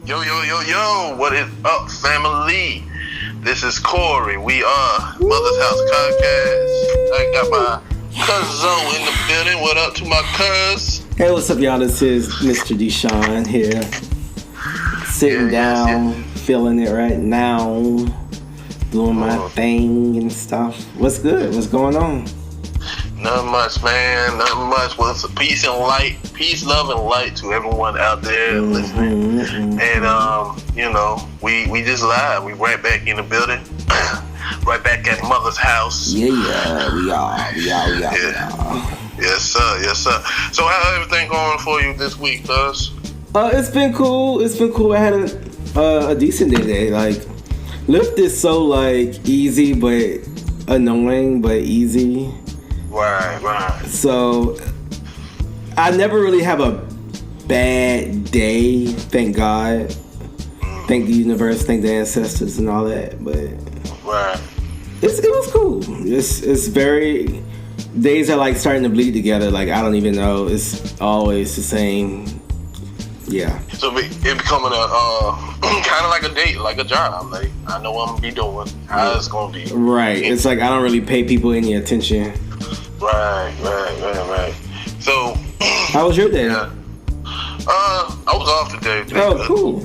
Yo, what is up, family? This is Corey. We are Mother's House Podcast. I got my cousin in the building. What up to my cuz? Hey, what's up, y'all? This is Mr. DESHAUN here. Sitting down, feeling it right now. Doing my thing and stuff. What's good? What's going on? Nothing much, man. Nothing much. Well, it's peace and light. Peace, love, and light to everyone out there listening. And, we just live. We right back in the building. Right back at Mother's house. Yeah, we are. Yes, sir. So how everything going for you this week, cuz? It's been cool. I had a decent day today. Like, Lyft is so, easy, but annoying, but easy. Right. So, I never really have a bad day, thank God. Thank the universe, thank the ancestors and all that. But it was cool. It's very, days are starting to bleed together. I don't even know. It's always the same. Yeah. So it becoming a kind of like a date, like a job. I know what I'm gonna be doing, how it's gonna be. Right. It's I don't really pay people any attention. Right. So, how was your day? Yeah. I was off today. Oh, cool.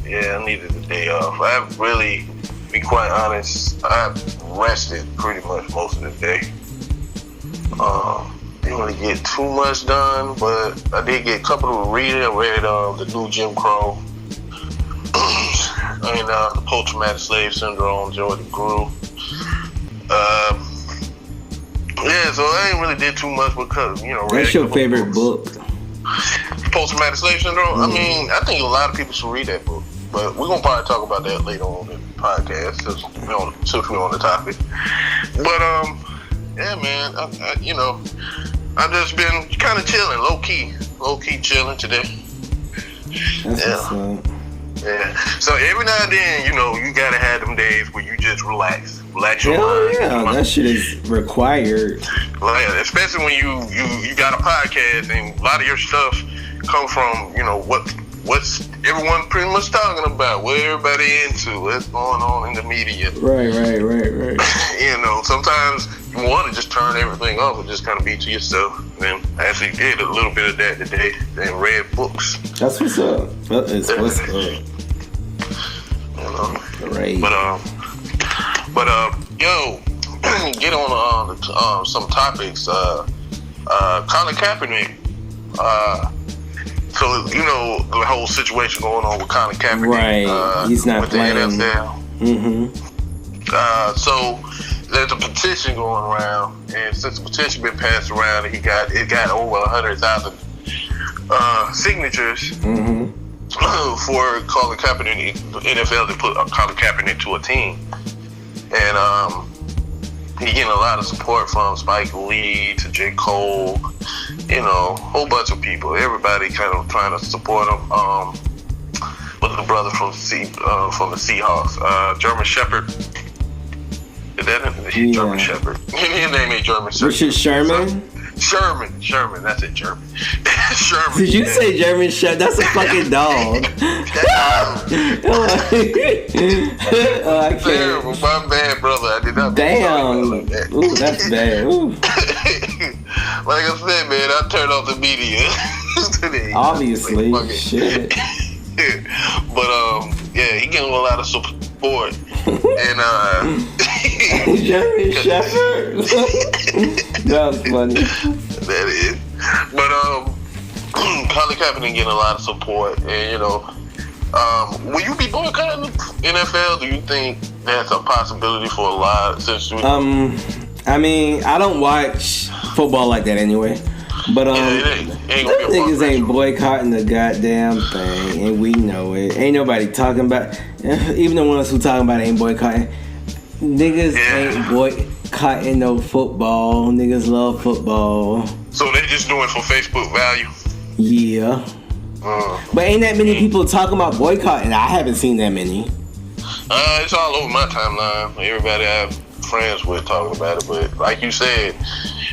Yeah, I needed a day off. I have really, to be quite honest, I've rested pretty much most of the day. Didn't really get too much done, but I did get a couple of reading. I read the new Jim Crow and the post-traumatic slave syndrome, Jordan Grew. Yeah, so I ain't really did too much because, What's your favorite book? Post-traumatic slave syndrome? I mean, I think a lot of people should read that book, but we're going to probably talk about that later on in the podcast since we're on the topic. But, yeah, man, I've just been kind of chilling, low-key chilling today. That's what's up. Yeah. So every now and then, you gotta have them days where you just relax your mind. Yeah, that shit is required. Especially when you got a podcast and a lot of your stuff come from, what's everyone pretty much talking about, what everybody into, what's going on in the media. Right. Sometimes you want to just turn everything off and just kind of be to yourself. And I actually did a little bit of that today and read books. That's what's up. That is what's up. Right. But yo, get on some topics. Colin Kappernik. So the whole situation going on with Colin Kappernik. Right. He's not with playing. The NFL. Mm-hmm. So there's a petition going around, and since the petition been passed around, it got over 100,000 signatures for Colin Kaepernick, the NFL, to put Colin Kaepernick to a team, and he's getting a lot of support from Spike Lee to J. Cole, a whole bunch of people. Everybody kind of trying to support him. But the brother from the Seahawks, German Shepherd. Is that him? German Shepherd. His name ain't German Shepherd. Richard Sherman? Sherman. That's it, German. Sherman. Did you say German Shepherd? That's a fucking dog. I can't. Terrible. My bad, brother. I did not. Damn. Like that. Ooh, that's bad. Ooh. Like I said, man, I turned off the media today. Obviously. Shit. But yeah, he getting a lot of support. And German Shepherd. That was funny. That is. But Colin Kaepernick getting a lot of support, and will you be boycotting NFL? Do you think that's a possibility for a lot? Since I mean, I don't watch football like that anyway. But it ain't them niggas ain't boycotting the goddamn thing, and we know it. Ain't nobody talking about. Even the ones who talking about it ain't boycotting. Niggas ain't boycotting no football. Niggas love football. So they just doing it for Facebook value. Yeah. But ain't that many people talking about boycotting? I haven't seen that many. It's all over my timeline. Everybody I friends with talking about it. But like you said,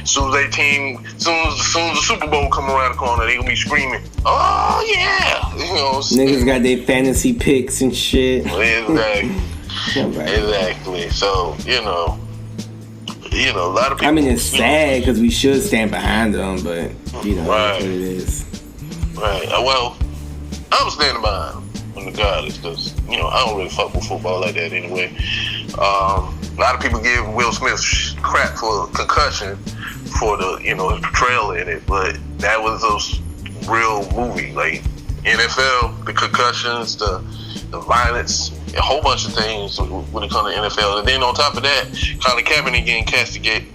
as soon as the Super Bowl come around the corner, they gonna be screaming, "Oh yeah!" You know, niggas got their fantasy picks and shit. Exactly. Exactly. So you know, a lot of people. I mean, it's sad because we should stand behind them, but you know, right. That's what it is. Right. Well, I'm standing behind them, regardless, because I don't really fuck with football like that anyway. A lot of people give Will Smith crap for concussion for the his portrayal in it, but that was a real movie. Like NFL, the concussions, the violence, a whole bunch of things when it comes to NFL. And then on top of that, Colin Kappernik getting castigated,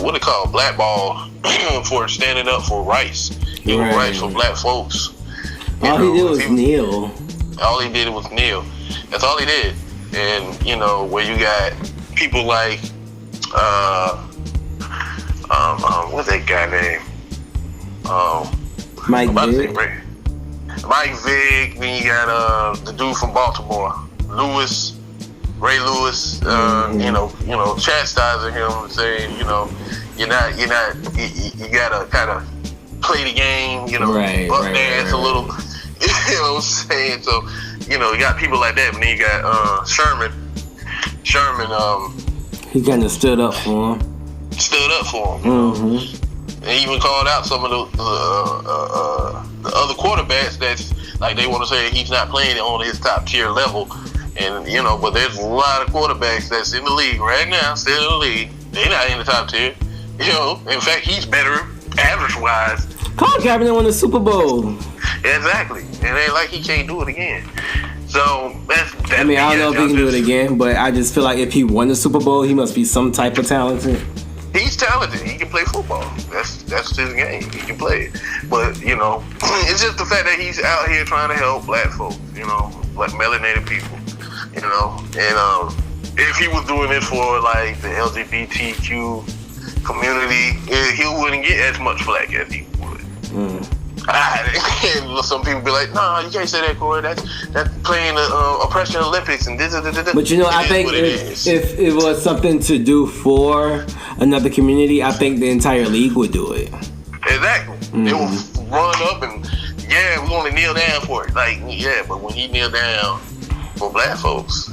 what they call blackball for standing up for rights, rights for black folks. All he did was kneel. All he did was kneel. That's all he did. And where you got people like what's that guy name? Mike Vick. Mike Vick. Then you got the dude from Baltimore, Ray Lewis. Chastising him and saying, you gotta kind of play the game, dance a little. You know what I'm saying? So, you got people like that, but then you got Sherman. He kind of stood up for him. Mm-hmm. And even called out some of the other quarterbacks that's like they want to say he's not playing on his top tier level. And, but there's a lot of quarterbacks that's in the league right now, still in the league. They're not in the top tier. In fact, he's better average-wise. Colin Kaepernick won the Super Bowl. Exactly. And it ain't like he can't do it again. So, that's I don't know if he can do it again, but I just feel like if he won the Super Bowl, he must be some type of talented. He's talented. He can play football. That's his game. He can play it. But, it's just the fact that he's out here trying to help black folks, black melanated people, and if he was doing it for like the LGBTQ community, he wouldn't get as much flack as he would. And some people be like, "No, you can't say that, Corey. That's playing the oppression Olympics and this." But I think if it was something to do for another community, I think the entire league would do it. Exactly. They will run up and we're gonna kneel down for it. Like but when he kneel down for black folks,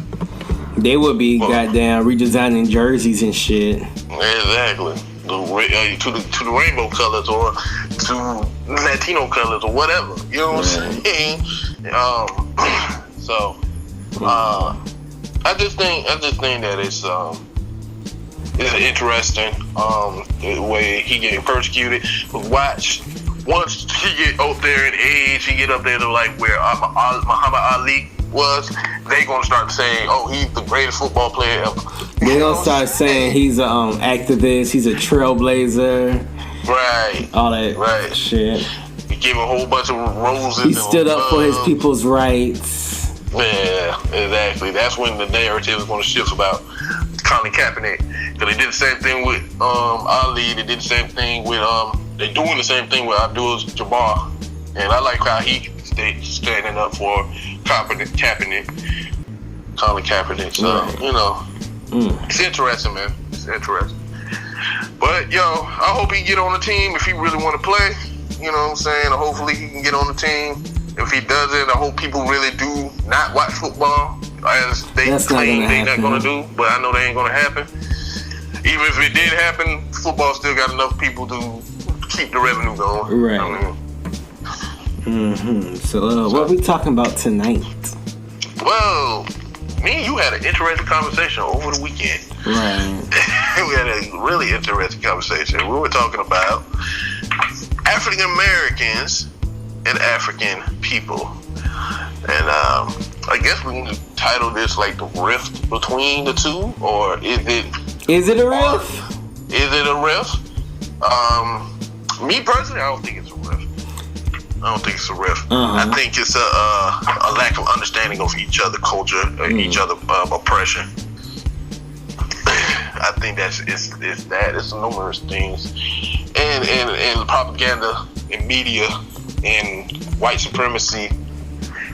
they would be goddamn redesigning jerseys and shit. Exactly. To the rainbow colors or to Latino colors or whatever. You know what I'm saying? I just think that it's interesting the way he getting persecuted. But once he get up there in age, he get up there to like where Muhammad Ali was, they gonna start saying, "Oh, he's the greatest football player ever." They gonna start saying he's an activist, he's a trailblazer, right? All that shit. He gave a whole bunch of roses. He stood up for his people's rights. Yeah, exactly. That's when the narrative is gonna shift about Colin Kaepernick, because they did the same thing with Ali. They did the same thing with They're doing the same thing with Abdul-Jabbar, and I like how he standing up for Colin Kaepernick. So it's interesting, man. It's interesting. But I hope he get on the team if he really want to play. You know what I'm saying? Hopefully he can get on the team. If he doesn't, I hope people really do not watch football as they claim they're not going to do. But I know they ain't going to happen. Even if it did happen, football still got enough people to keep the revenue going. Right. So what are we talking about tonight? Well, me and you had an interesting conversation over the weekend. Right. We had a really interesting conversation. We were talking about African Americans and African people. And I guess we can title this like the rift between the two, or is it a rift? Is it a rift? Me personally, I don't think it's a rift. I think it's a lack of understanding of each other's culture, each other's oppression. I think it's numerous things, and propaganda and media and white supremacy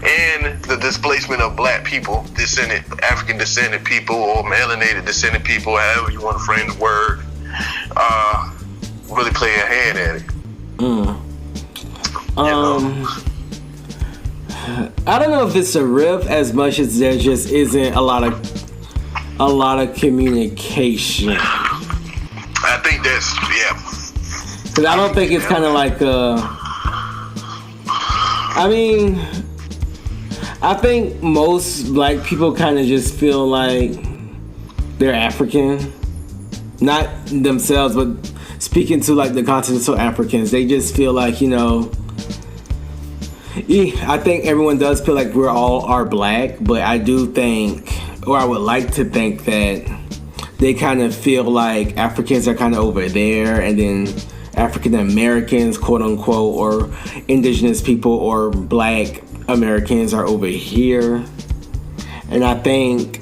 and the displacement of black people, African descended people, or melanated descended people, however you want to frame the word, really play a hand at it. I don't know if it's a rift as much as there just isn't a lot of communication. I think that's Because I don't think it's kind of like I think most black people kind of just feel like they're African, not themselves, but speaking to like the continental Africans, they just feel like, you know, I think everyone does feel like we're all are black, but I do think, or I would like to think that they kind of feel like Africans are kind of over there, and then African Americans, quote unquote, or indigenous people or black Americans are over here. And I think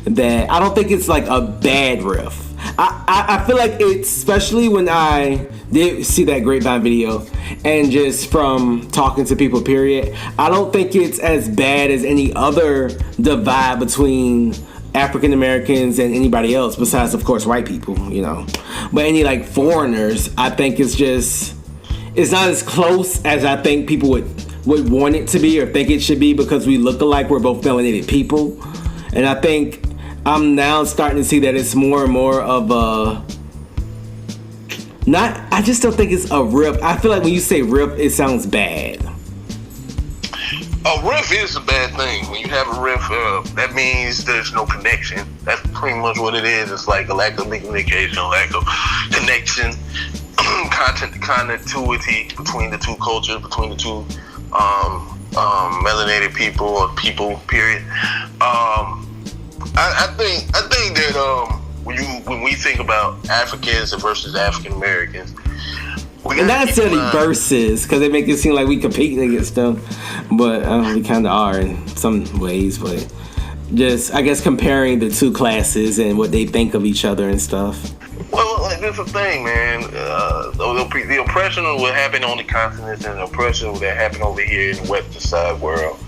that, I don't think it's like a bad riff. I feel like it's, especially when I did see that Grapevine video, and just from talking to people, period, I don't think it's as bad as any other divide between African Americans and anybody else, besides of course white people, you know. But any like foreigners, I think it's not as close as I think people would want it to be or think it should be, because we look alike. We're both melanated people, and I think I'm now starting to see that it's more and more of a I just don't think it's a riff. I feel like when you say riff, it sounds bad. A riff is a bad thing. When you have a riff, that means there's no connection. That's pretty much what it is. It's like a lack of communication, lack of connection, connectivity between the two cultures, between the two melanated people or people, period. I think that when we think about Africans versus African Americans, and not necessarily versus, because they make it seem like we competing against them, but we kind of are in some ways. But just, I guess, comparing the two classes and what they think of each other and stuff. Well, like, that's the thing, man. The oppression of what happened on the continents and the oppression of what happened over here in the western side world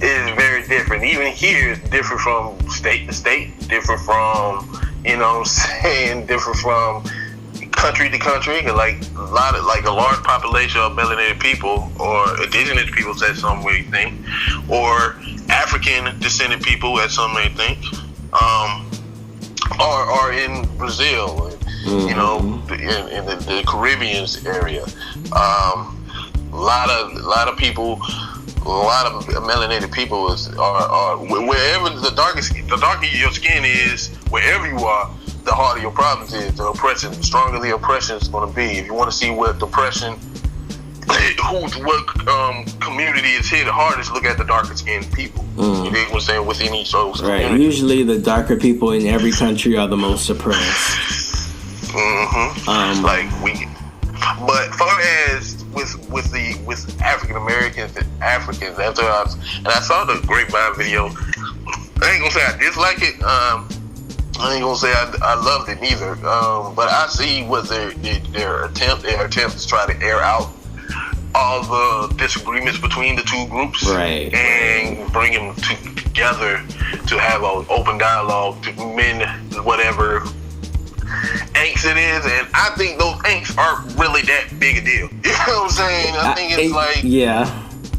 is very different. Even here, it's different from state to state, different from, you know what I'm saying, different from country to country. Like a large population of melanated people or indigenous people, as some may think, or African descended people, as some may think, are in Brazil, you know, in the Caribbean area. A lot of people. A lot of melanated people are wherever the darker your skin is, wherever you are, the harder your problems is. The oppression, the stronger the oppression is going to be. If you want to see what depression, what community is hit the hardest, look at the darker skinned people. You know what I'm saying? Within each of those communities. Right. Usually, the darker people in every country are the most oppressed. But far as with African Americans and Africans, I saw the Grapevine video. I ain't gonna say I dislike it. I ain't gonna say I loved it neither. But I see what their attempt to try to air out all the disagreements between the two groups, right, and bring them together to have an open dialogue to mend whatever angst it is. And I think those angst aren't really that big a deal. You know what I'm saying? I think it's like,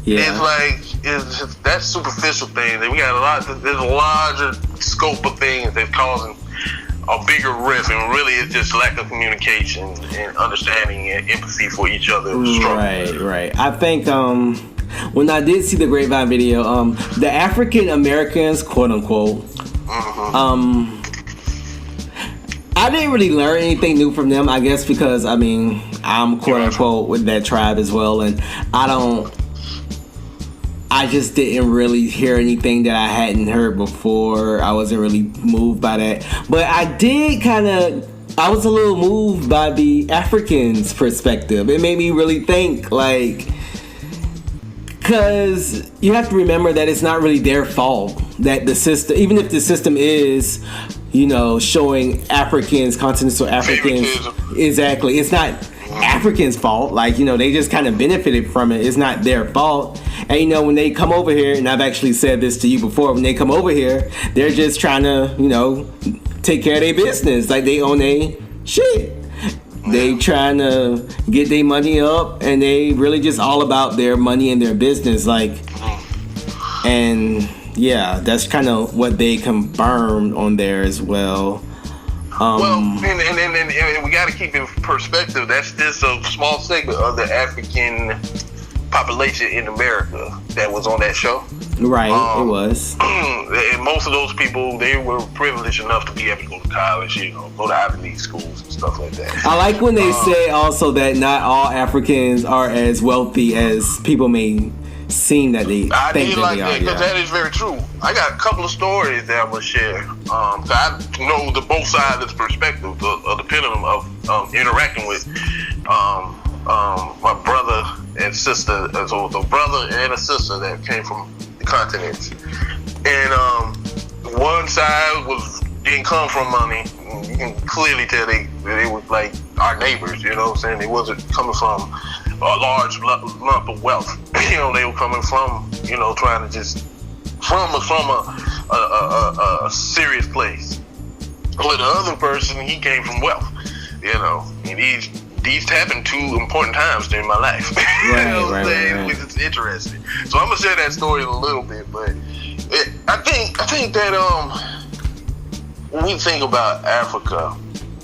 it's like it's that superficial thing that we got there's a larger scope of things that's causing a bigger rift, and really it's just lack of communication and understanding and empathy for each other. Right. I think when I did see the Grapevine video, the African Americans, quote unquote, I didn't really learn anything new from them, I guess, because I'm quote unquote with that tribe as well, and I just didn't really hear anything that I hadn't heard before. I wasn't really moved by that, but I was a little moved by the Africans' perspective. It made me really think, like, because you have to remember that it's not really their fault that the system, even if the system is, you know, showing Africans, continental Africans, exactly, it's not Africans' fault. Like, you know, they just kind of benefited from it. It's not their fault. And you know, when they come over here, and I've actually said this to you before, when they come over here, they're just trying to, you know, take care of their business. Like, they own their shit. They trying to get their money up, and they really just all about their money and their business. Like, and yeah, that's kind of what they confirmed on there as well. Well, and we got to keep in perspective, that's just a small segment of the African population in America that was on that show. Right, it was. And most of those people, they were privileged enough to be able to go to college, you know, go to Ivy League schools and stuff like that. I like when they say also that not all Africans are as wealthy as people may seem that they I think did that like they that, are. because that is very true. I got a couple of stories that I'm going to share. So I know the both sides of the perspective of the pendulum of interacting with my brother and sister. So the brother and a sister that came from the continents. And one side didn't come from money. You can clearly tell they were like our neighbors, you know what I'm saying? They wasn't coming from a large lump of wealth. You know, they were coming from, you know, trying to just from a serious place. But the other person, he came from wealth, you know. And these happened two important times during my life. You know what I'm saying? Which is interesting. So I'm gonna share that story in a little bit, but I think that when we think about Africa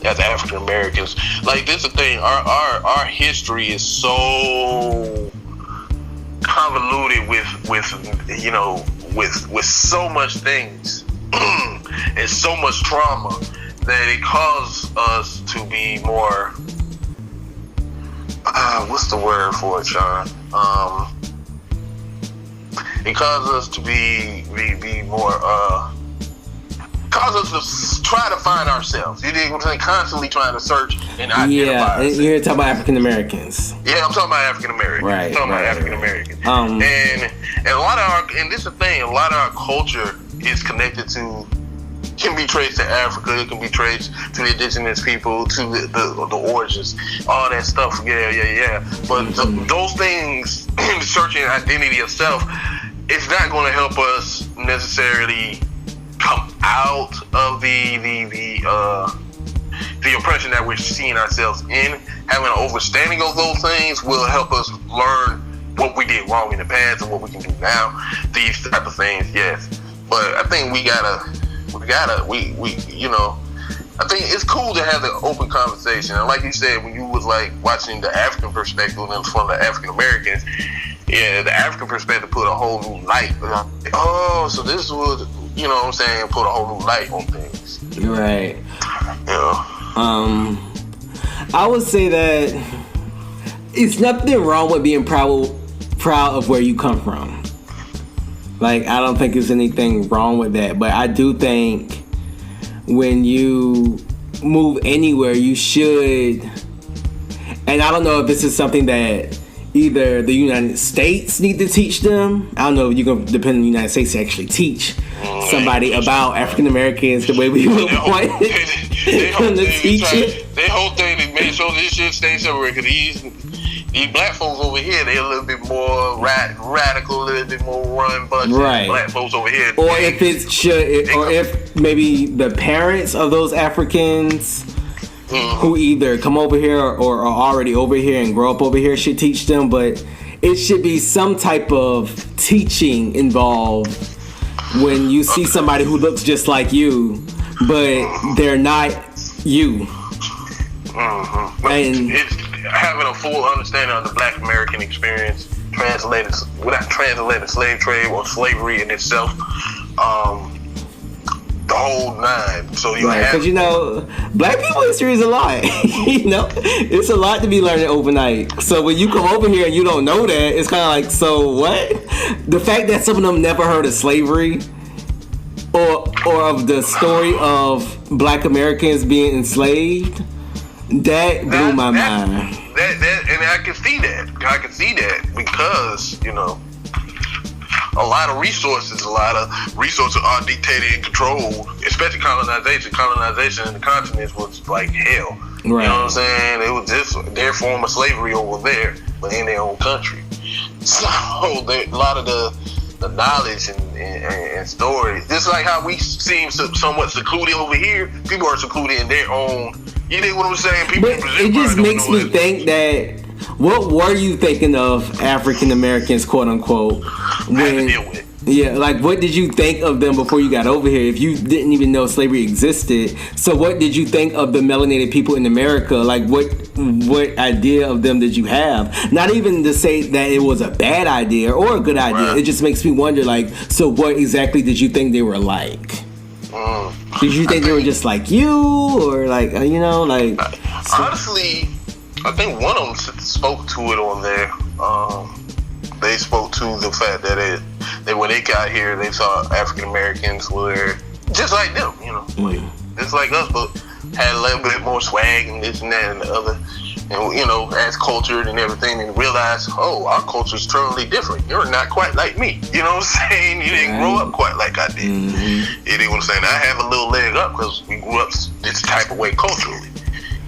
as African Americans, like, this is the thing, our history is so convoluted with you know, with so much things and so much trauma that it caused us to be more what's the word for it, Sean? It caused us to be more cause us to try to find ourselves. You dig what I'm saying? Constantly trying to search and identify ourselves. You're talking about African Americans. Yeah, I'm talking about African Americans. Right. I'm talking about African Americans. And a lot of and this is the thing, a lot of our culture is connected to, can be traced to Africa, it can be traced to the indigenous people, to the origins, all that stuff. Yeah. But those things, searching identity of self, it's not going to help us necessarily come out of the oppression that we're seeing ourselves in. Having an understanding of those things will help us learn what we did wrong in the past and what we can do now. These type of things, yes. But I think we you know, I think it's cool to have the open conversation. And like you said, when you was like watching the African perspective and from the African Americans, yeah, the African perspective put a whole new light. Oh, so this was, you know what I'm saying, put a whole new light on things. Right. Yeah. I would say that it's nothing wrong with being proud of where you come from. Like, I don't think there's anything wrong with that. But I do think when you move anywhere, you should, and I don't know if this is something that either the United States need to teach them. I don't know if you're going to depend on the United States to actually teach somebody about African Americans the way we would want them to teach it. They whole thing is make sure this shit stays separate, because these black folks over here, they're a little bit more radical, a little bit more run budget. Right. Black folks over here. Or if maybe the parents of those Africans who either come over here or are already over here and grow up over here should teach them. But it should be some type of teaching involved when you see somebody who looks just like you, but they're not you. And having a full understanding of the Black American experience, without translating slave trade or slavery in itself, the whole nine. So you have, because you know, Black people history is a lot. You know, it's a lot to be learning overnight. So when you come over here and you don't know that, it's kind of like, so what? The fact that some of them never heard of slavery or of the story of Black Americans being enslaved, that blew my mind. And I can see that because, you know, a lot of resources are dictated and controlled, especially colonization. Colonization in the continents was like hell. Right. You know what I'm saying? It was just their form of slavery over there, but in their own country. So a lot of the knowledge and stories, just like how we seem somewhat secluded over here, people are secluded in their own. You know what I'm saying? People. But it just makes me think that. What were you thinking of African Americans, quote unquote? When, yeah, like what did you think of them before you got over here? If you didn't even know slavery existed, so what did you think of the melanated people in America? Like what idea of them did you have? Not even to say that it was a bad idea or a good idea. Right. It just makes me wonder, like, so what exactly did you think they were like? Did you think they were just like you, or like like? Honestly, I think one of them spoke to it on there. They spoke to the fact that when they got here, they saw African Americans were just like them, like, just like us, but had a little bit more swag and this and that and the other, and as cultured and everything, and realized, oh, our culture's totally different. You're not quite like me. You know what I'm saying? You didn't grow up quite like I did. You know what I'm saying? I have a little leg up because we grew up this type of way culturally.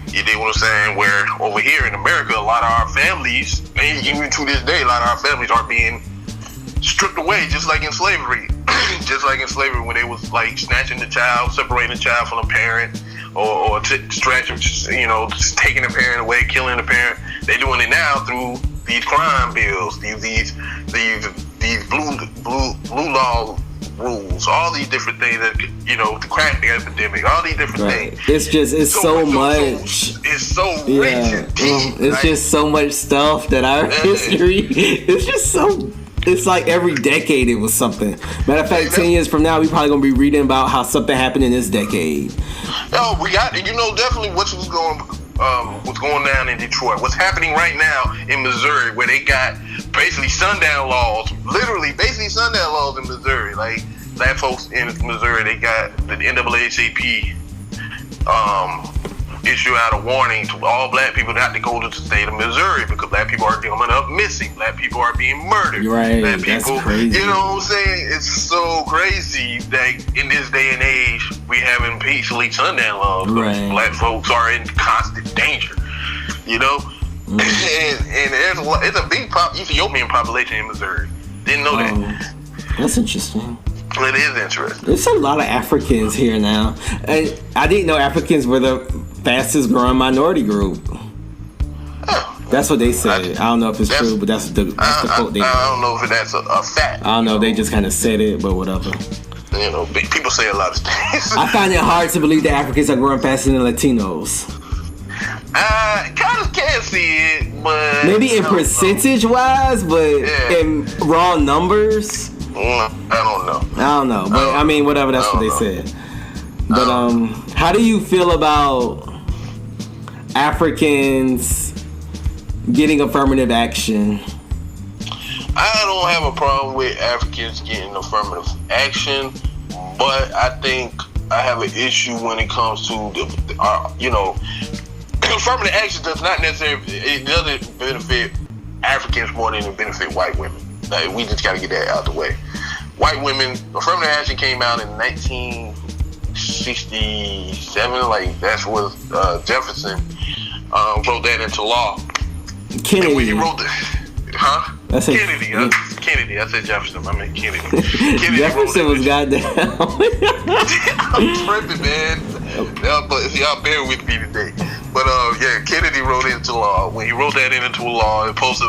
You dig what I'm saying? Where over here in America, a lot of our families, and even to this day, a lot of our families are being stripped away, just like in slavery. Just like in slavery, when they was like snatching the child, separating the child from the parent, or taking the parent away, killing the parent. They're doing it now through these crime bills, these blue law rules, all these different things that the crack epidemic, all these different things. It's so much. It's so rich and deep. It's just so much stuff that our history. It's just so. It's like every decade it was something. Matter of fact, 10 years from now, we probably gonna be reading about how something happened in this decade. Oh, we got definitely what's going down in Detroit. What's happening right now in Missouri, where they got basically sundown laws, basically sundown laws in Missouri. Like black folks in Missouri, they got the NAACP issue out a warning to all black people not to go to the state of Missouri because black people are coming up missing. Black people are being murdered. Right, black people, that's crazy. You know what I'm saying? It's so crazy that in this day and age we having peacefully sundown laws. Right. Black folks are in constant danger. And it's a big Ethiopian population in Missouri. Didn't know that. That's interesting. It is interesting. There's a lot of Africans here now. I didn't know Africans were the fastest growing minority group. That's what they said. I don't know if it's true, but that's the quote they made. I don't know if that's a fact. I don't know. They just kind of said it, but whatever. People say a lot of things. I find it hard to believe that Africans are growing faster than Latinos. Kind of can't see it, but maybe in percentage wise, but in raw numbers. I don't know. But I mean, whatever. That's what they said. But how do you feel about Africans getting affirmative action? I don't have a problem with Africans getting affirmative action, but I think I have an issue when it comes to affirmative action does not necessarily, it doesn't benefit Africans more than it benefit white women. Like, we just got to get that out the way. White women, affirmative action came out in 1967. Like, that's what Jefferson wrote that into law. Kennedy. And when he wrote Kennedy. Kennedy. I said Jefferson. I meant Kennedy. Jefferson was goddamn. I'm tripping, man. But y'all bear with me today. But Kennedy wrote it into law. When he wrote that into law, it was supposed to,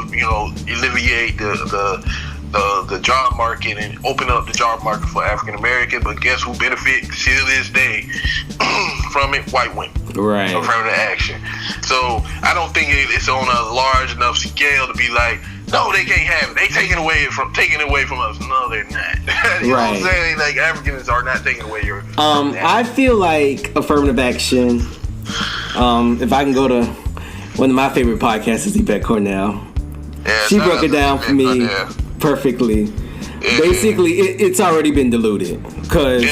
alleviate the job market and open up the job market for African Americans. But guess who benefits to this day from it? White women. Right. Affirmative action. So I don't think it's on a large enough scale to be like, no, they can't have it. They taking it away from us. No, they're not. You know what I'm saying? Like, Africans are not taking away your. I feel like affirmative action. If I can go to one of my favorite podcasts is Yvette Cornell. Yeah, she broke it down for me perfectly. Yeah. Basically, it's already been diluted because,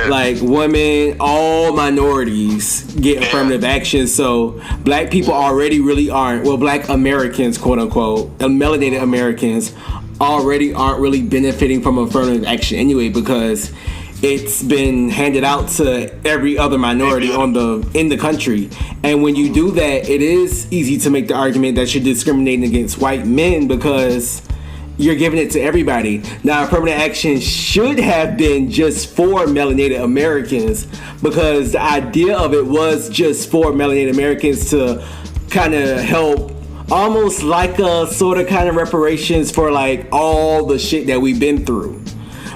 like, women, all minorities get affirmative action. So black people already really aren't. Well, black Americans, quote unquote, melanated Americans, already aren't really benefiting from affirmative action anyway because it's been handed out to every other minority in the country. And when you do that, it is easy to make the argument that you're discriminating against white men because you're giving it to everybody. Now, affirmative action should have been just for melanated Americans, because the idea of it was just for melanated Americans to kind of help, almost like a sort of kind of reparations for like all the shit that we've been through.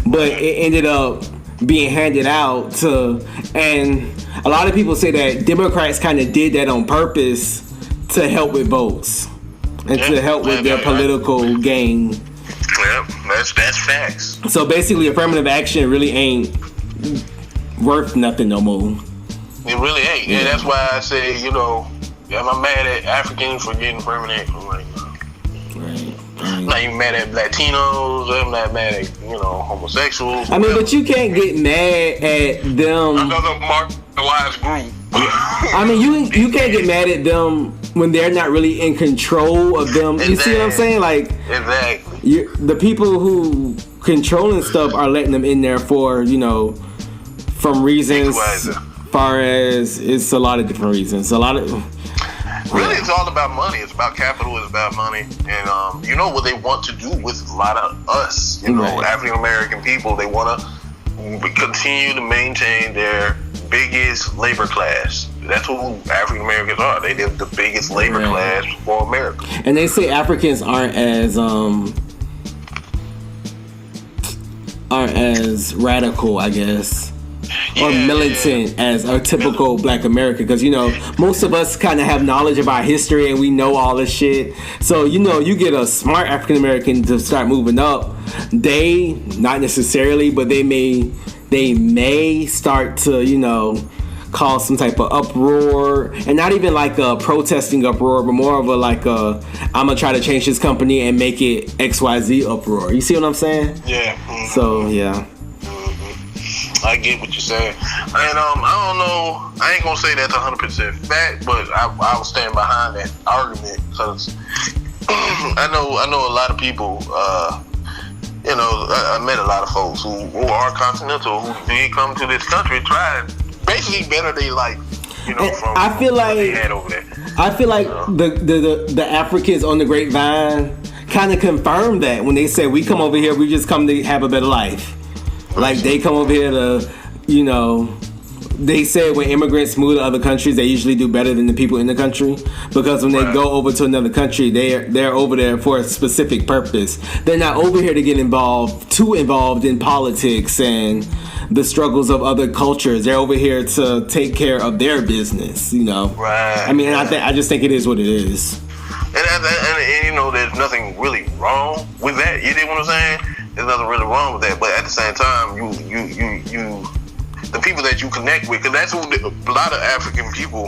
But it ended up being handed out to, and a lot of people say that Democrats kind of did that on purpose to help with votes and to help with their political gain. Yeah, that's facts. So basically, affirmative action really ain't worth nothing no more. It really ain't. Yeah. And that's why I say, you know, I'm mad at Africans for getting affirmative action right now. Right. I'm not even mad at Latinos. I'm not mad at, you know, homosexuals. I mean, but you can't get mad at them. Another marginalized group. I mean, you can't get mad at them when they're not really in control of them. You see what I'm saying? Like, exactly. The people who controlling stuff are letting them in there for, you know, from reasons. Far as it's a lot of different reasons. A lot of. Really, it's all about money. It's about capital. It's about money. And you know what they want to do with a lot of us, you know, African American people. They want to continue to maintain their biggest labor class. That's who African Americans are. They're the biggest labor class for America. And they say Africans aren't as radical, I guess, or militant as a typical Black American, because, you know, most of us kind of have knowledge of our history and we know all this shit. So, you know, you get a smart African American to start moving up, they not necessarily, but they may start to, you know, cause some type of uproar, and not even like a protesting uproar, but more of a like a I'm gonna try to change this company and make it XYZ uproar. You see what I'm saying? Yeah. So yeah. I get what you're saying, and I don't know. I ain't gonna say that's 100% fact, but I will stand behind that argument, because I know a lot of people. You know, I met a lot of folks who are continental, who did come to this country, tried basically better their life. You know, from I feel like they had over there. I feel like the Africans on the Grapevine kind of confirmed that when they said we come over here, we just come to have a better life. Like they come over here to, you know, they said when immigrants move to other countries, they usually do better than the people in the country, because when they go over to another country, they're over there for a specific purpose. They're not over here to get too involved in politics and the struggles of other cultures. They're over here to take care of their business, you know. Right. I mean, I just think it is what it is. And you know, there's nothing really wrong with that. You know what I'm saying? There's nothing really wrong with that. But at the same time, you the people that you connect with, because that's who a lot of African people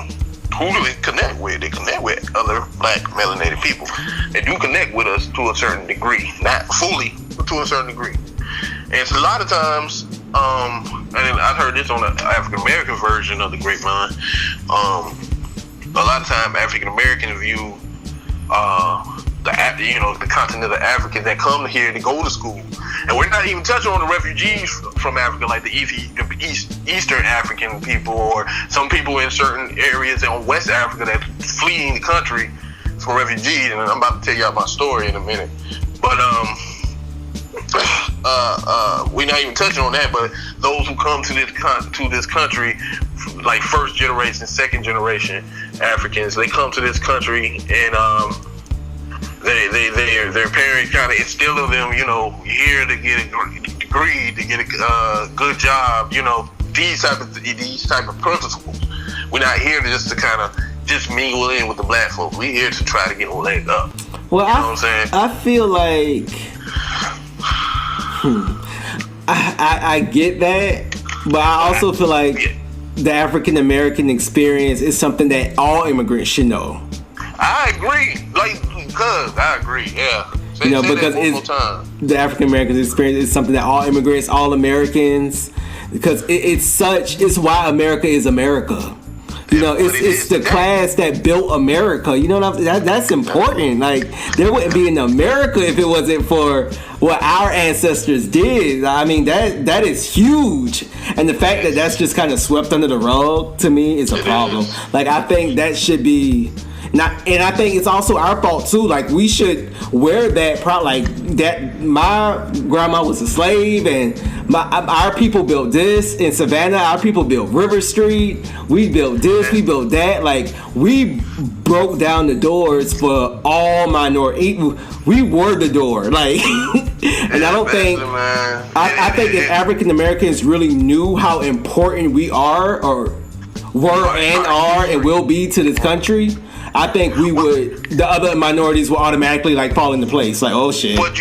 who do they connect with. They connect with other Black melanated people. They do connect with us to a certain degree, not fully, but to a certain degree. And it's a lot of times, and I've heard this on the African American version of the Grapevine. A lot of time, African Americans view the continent of Africa that come here to go to school, and we're not even touching on the refugees from Africa, like the Eastern African people, or some people in certain areas in West Africa that's fleeing the country for refugees. And I'm about to tell y'all my story in a minute, but we're not even touching on that. But those who come to this country, like first generation, second generation Africans, they come to this country and their parents kind of instill in them, you know, you're here to get a degree, to get a good job, you know, these type of principles. We're not here to kind of just mingle in with the Black folks. We're here to try to get a leg up. Well, you know what I'm saying? I feel like I get that, but I also feel like the African American experience is something that all immigrants should know. I agree. I agree. Yeah. Because the African American experience is something that all immigrants, all Americans, because it's why America is America. You know, it's the class that built America. You know what that's important. Like, there wouldn't be an America if it wasn't for what our ancestors did. I mean, that is huge. And the fact that that's just kind of swept under the rug, to me, is a problem. Like, I think that should be, And I think it's also our fault too. Like, we should wear that like that. My grandma was a slave, and our people built this in Savannah. Our people built River Street. We built this. We built that. Like, we broke down the doors for all minority. We were the door. Like, and I don't think. I think if African Americans really knew how important we are, or were and are and will be to this country, I think the other minorities will automatically like fall into place. Like, oh shit. But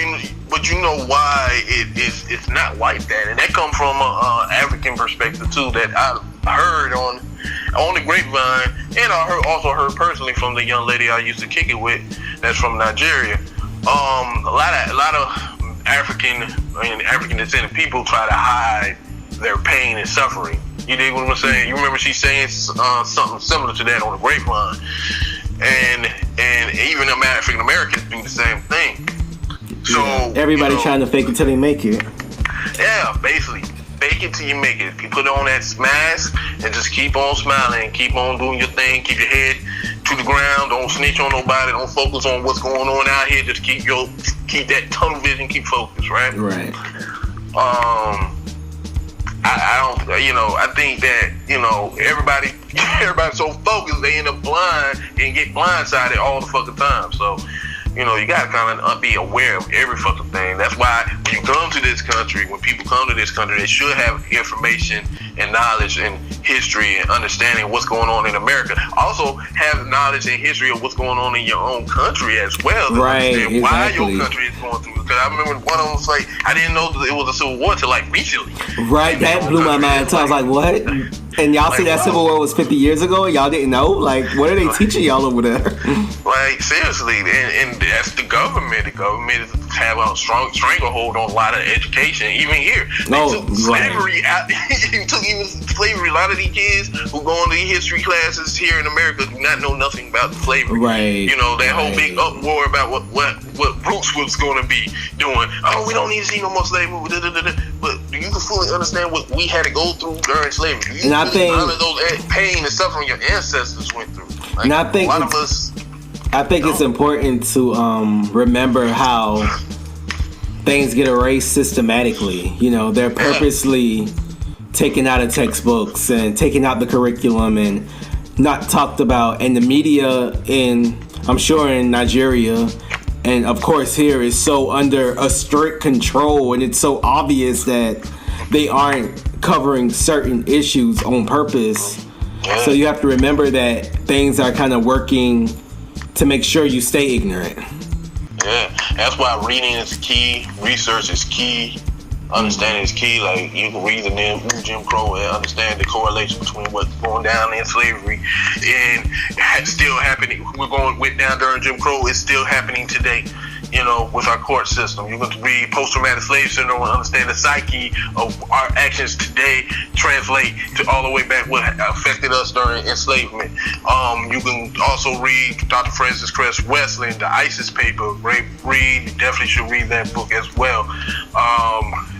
you know why it's not like that, and that comes from an African perspective too. That I heard on the grapevine, and I also heard personally from the young lady I used to kick it with, that's from Nigeria. A lot of African descended people try to hide their pain and suffering. You dig what I'm saying? You remember she saying something similar to that on the grapevine, and even African Americans do the same thing. So everybody trying to fake it till they make it. Yeah, basically, fake it till you make it. You put on that mask and just keep on smiling, keep on doing your thing, keep your head to the ground, don't snitch on nobody, don't focus on what's going on out here. Just keep that tunnel vision, keep focused, right? Right. I think that, everybody's so focused, they end up blind and get blindsided all the fucking time. So, you gotta kind of be aware of every fucking thing. That's why when you come to this country, when people come to this country, they should have information and knowledge and history and understanding of what's going on in America. Also, have knowledge and history of what's going on in your own country as well. To understand why your country is going through. Because I remember one of them was like, I didn't know that it was a civil war till like recently. Right, that blew my mind. So I was like, what? And y'all say that Civil War was 50 years ago and y'all didn't know? Like, what are they teaching y'all over there? Like, seriously, and that's the government. The government have a strong stranglehold on a lot of education, even here. They took slavery out. took even slavery. A lot of these kids who go into history classes here in America do not know nothing about slavery. Right. That whole big uproar about what Bruce was going to be doing. Oh, we don't need to see no more slavery. But do you fully understand what we had to go through during slavery? And I think those pain and suffering your ancestors went through. Like, and I think a lot of us. I think it's important to remember how things get erased systematically. They're purposely taken out of textbooks and taken out the curriculum and not talked about. And the media I'm sure in Nigeria, and of course here, is so under a strict control, and it's so obvious that they aren't covering certain issues on purpose. So you have to remember that things are kind of working to make sure you stay ignorant. Yeah, that's why reading is key, research is key, understanding is key. Like, you can read the new Jim Crow and understand the correlation between what's going down in slavery and still happening. Went down during Jim Crow, it's still happening today. With our court system. You can read post-traumatic slave syndrome and understand the psyche of our actions today translate to all the way back what affected us during enslavement. You can also read Dr. Francis Cress Westland, the ISIS paper. You definitely should read that book as well.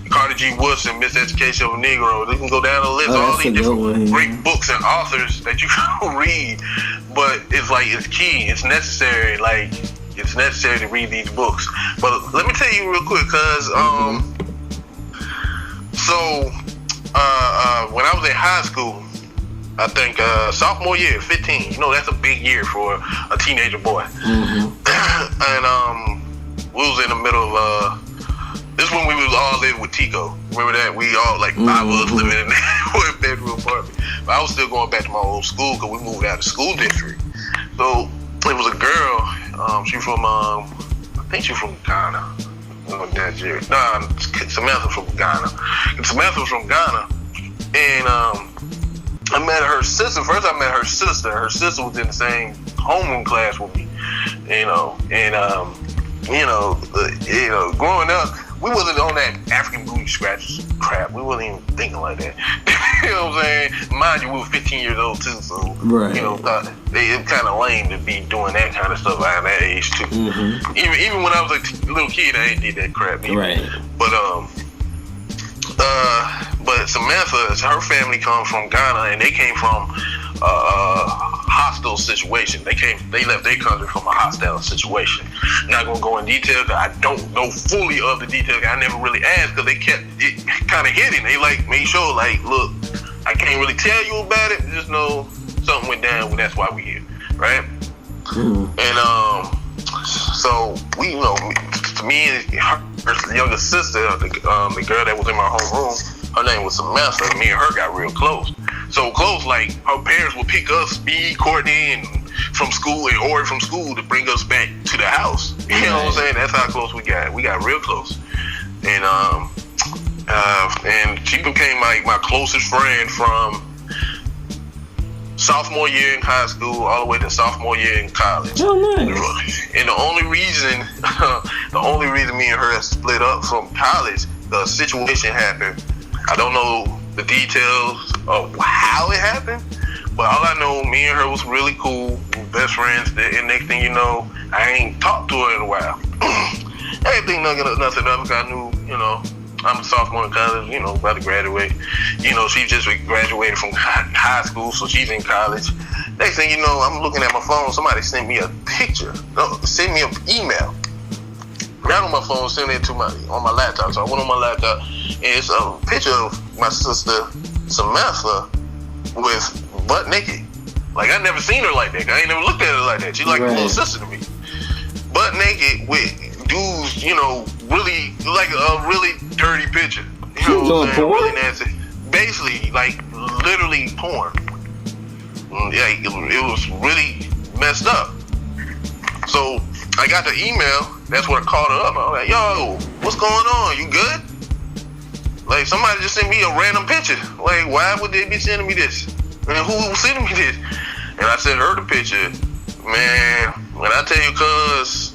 Carter G. Woodson, Miseducation of a Negro. They can go down the list. All these different great books and authors that you can read. But it's key. It's necessary. It's necessary to read these books. But let me tell you real quick, cause when I was in high school, I think sophomore year, 15. That's a big year for a teenager boy. Mm-hmm. And we was in the middle of this when we was all living with Tico. Remember that? We all like 5 of us living in that bedroom apartment. But I was still going back to my old school because we moved out of the school district. So it was a girl. She from I think she's from Ghana. Nigeria. Nah, Samantha from Ghana. And Samantha was from Ghana. And I met her sister. First I met her sister. Her sister was in the same homeroom class with me. Growing up, we wasn't on that African booty scratch crap. We wasn't even thinking like that. You know what I'm saying? Mind you, we were 15 years old too, so right. Thought it's kind of lame to be doing that kind of stuff at that age too. Mm-hmm. Even when I was a little kid, I ain't did that crap either. Right. But Samantha, her family comes from Ghana, and they came from hostile situation. They left their country from a hostile situation. Not gonna go in detail because I don't know fully of the details. I never really asked because they kept it kind of hidden. They like made sure, like, look, I can't really tell you about it. Just know something went down. Well, that's why we here, right? And so we, you know, me and her younger sister, the girl that was in my homeroom, her name was Samantha. Me and her got real close. So close, like her parents would pick us, me, Courtney, and from school, and Ori from school to bring us back to the house. You know what I'm saying? That's how close we got. We got real close. And she became like my closest friend from sophomore year in high school all the way to sophomore year in college. Oh, nice. And the only reason me and her split up from college, the situation happened. I don't know the details of how it happened, but all I know, me and her was really cool, best friends. And next thing you know, I ain't talked to her in a while. I didn't think nothing of it. I knew, you know, I'm a sophomore in college, you know, about to graduate. You know, she just graduated from high school, so she's in college. Next thing you know, I'm looking at my phone. Somebody sent me a picture. No, sent me an email. Not on my phone, sent it on my laptop. So I went on my laptop, and it's a picture of my sister Samantha with butt naked. Like, I never seen her like that. I ain't never looked at her like that. She's like a little sister to me. Butt naked with dudes, you know, really, like a really dirty picture. You know what I'm saying? Really nasty. Basically, like, literally porn. Yeah, it was really messed up. So I got the email. That's what I called her up. I was like, yo, what's going on? You good? Like, somebody just sent me a random picture. Like, why would they be sending me this? And who sending me this? And I sent her the picture. Man, when I tell you, cuz,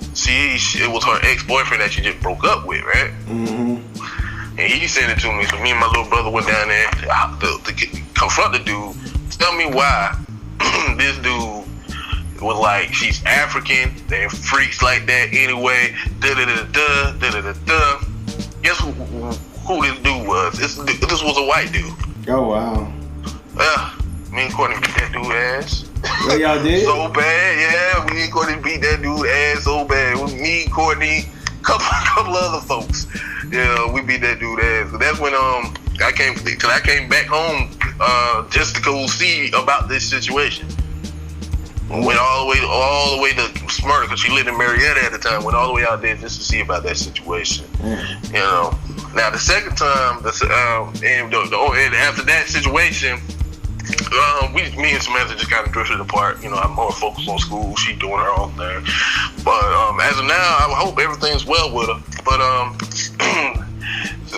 it was her ex-boyfriend that she just broke up with, right? Mm-hmm. And he sent it to me. So me and my little brother went down there to confront the dude. Tell me why this dude was like, she's African, they're freaks like that anyway, da-da-da-da, da-da-da-da. Guess who this dude was? This was a white dude. Oh, wow. Me and Courtney beat that dude ass. What y'all did? So bad, yeah. Me and Courtney beat that dude ass so bad. With me, Courtney, couple other folks. Yeah, we beat that dude ass. That's when I came back home just to go see about this situation. Went all the way to Smyrna, because she lived in Marietta at the time. Went all the way out there just to see about that situation. You know. Now the second time, and after that situation, me and Samantha just kind of drifted apart. You know, I'm more focused on school. She doing her own thing. But as of now, I hope everything's well with her.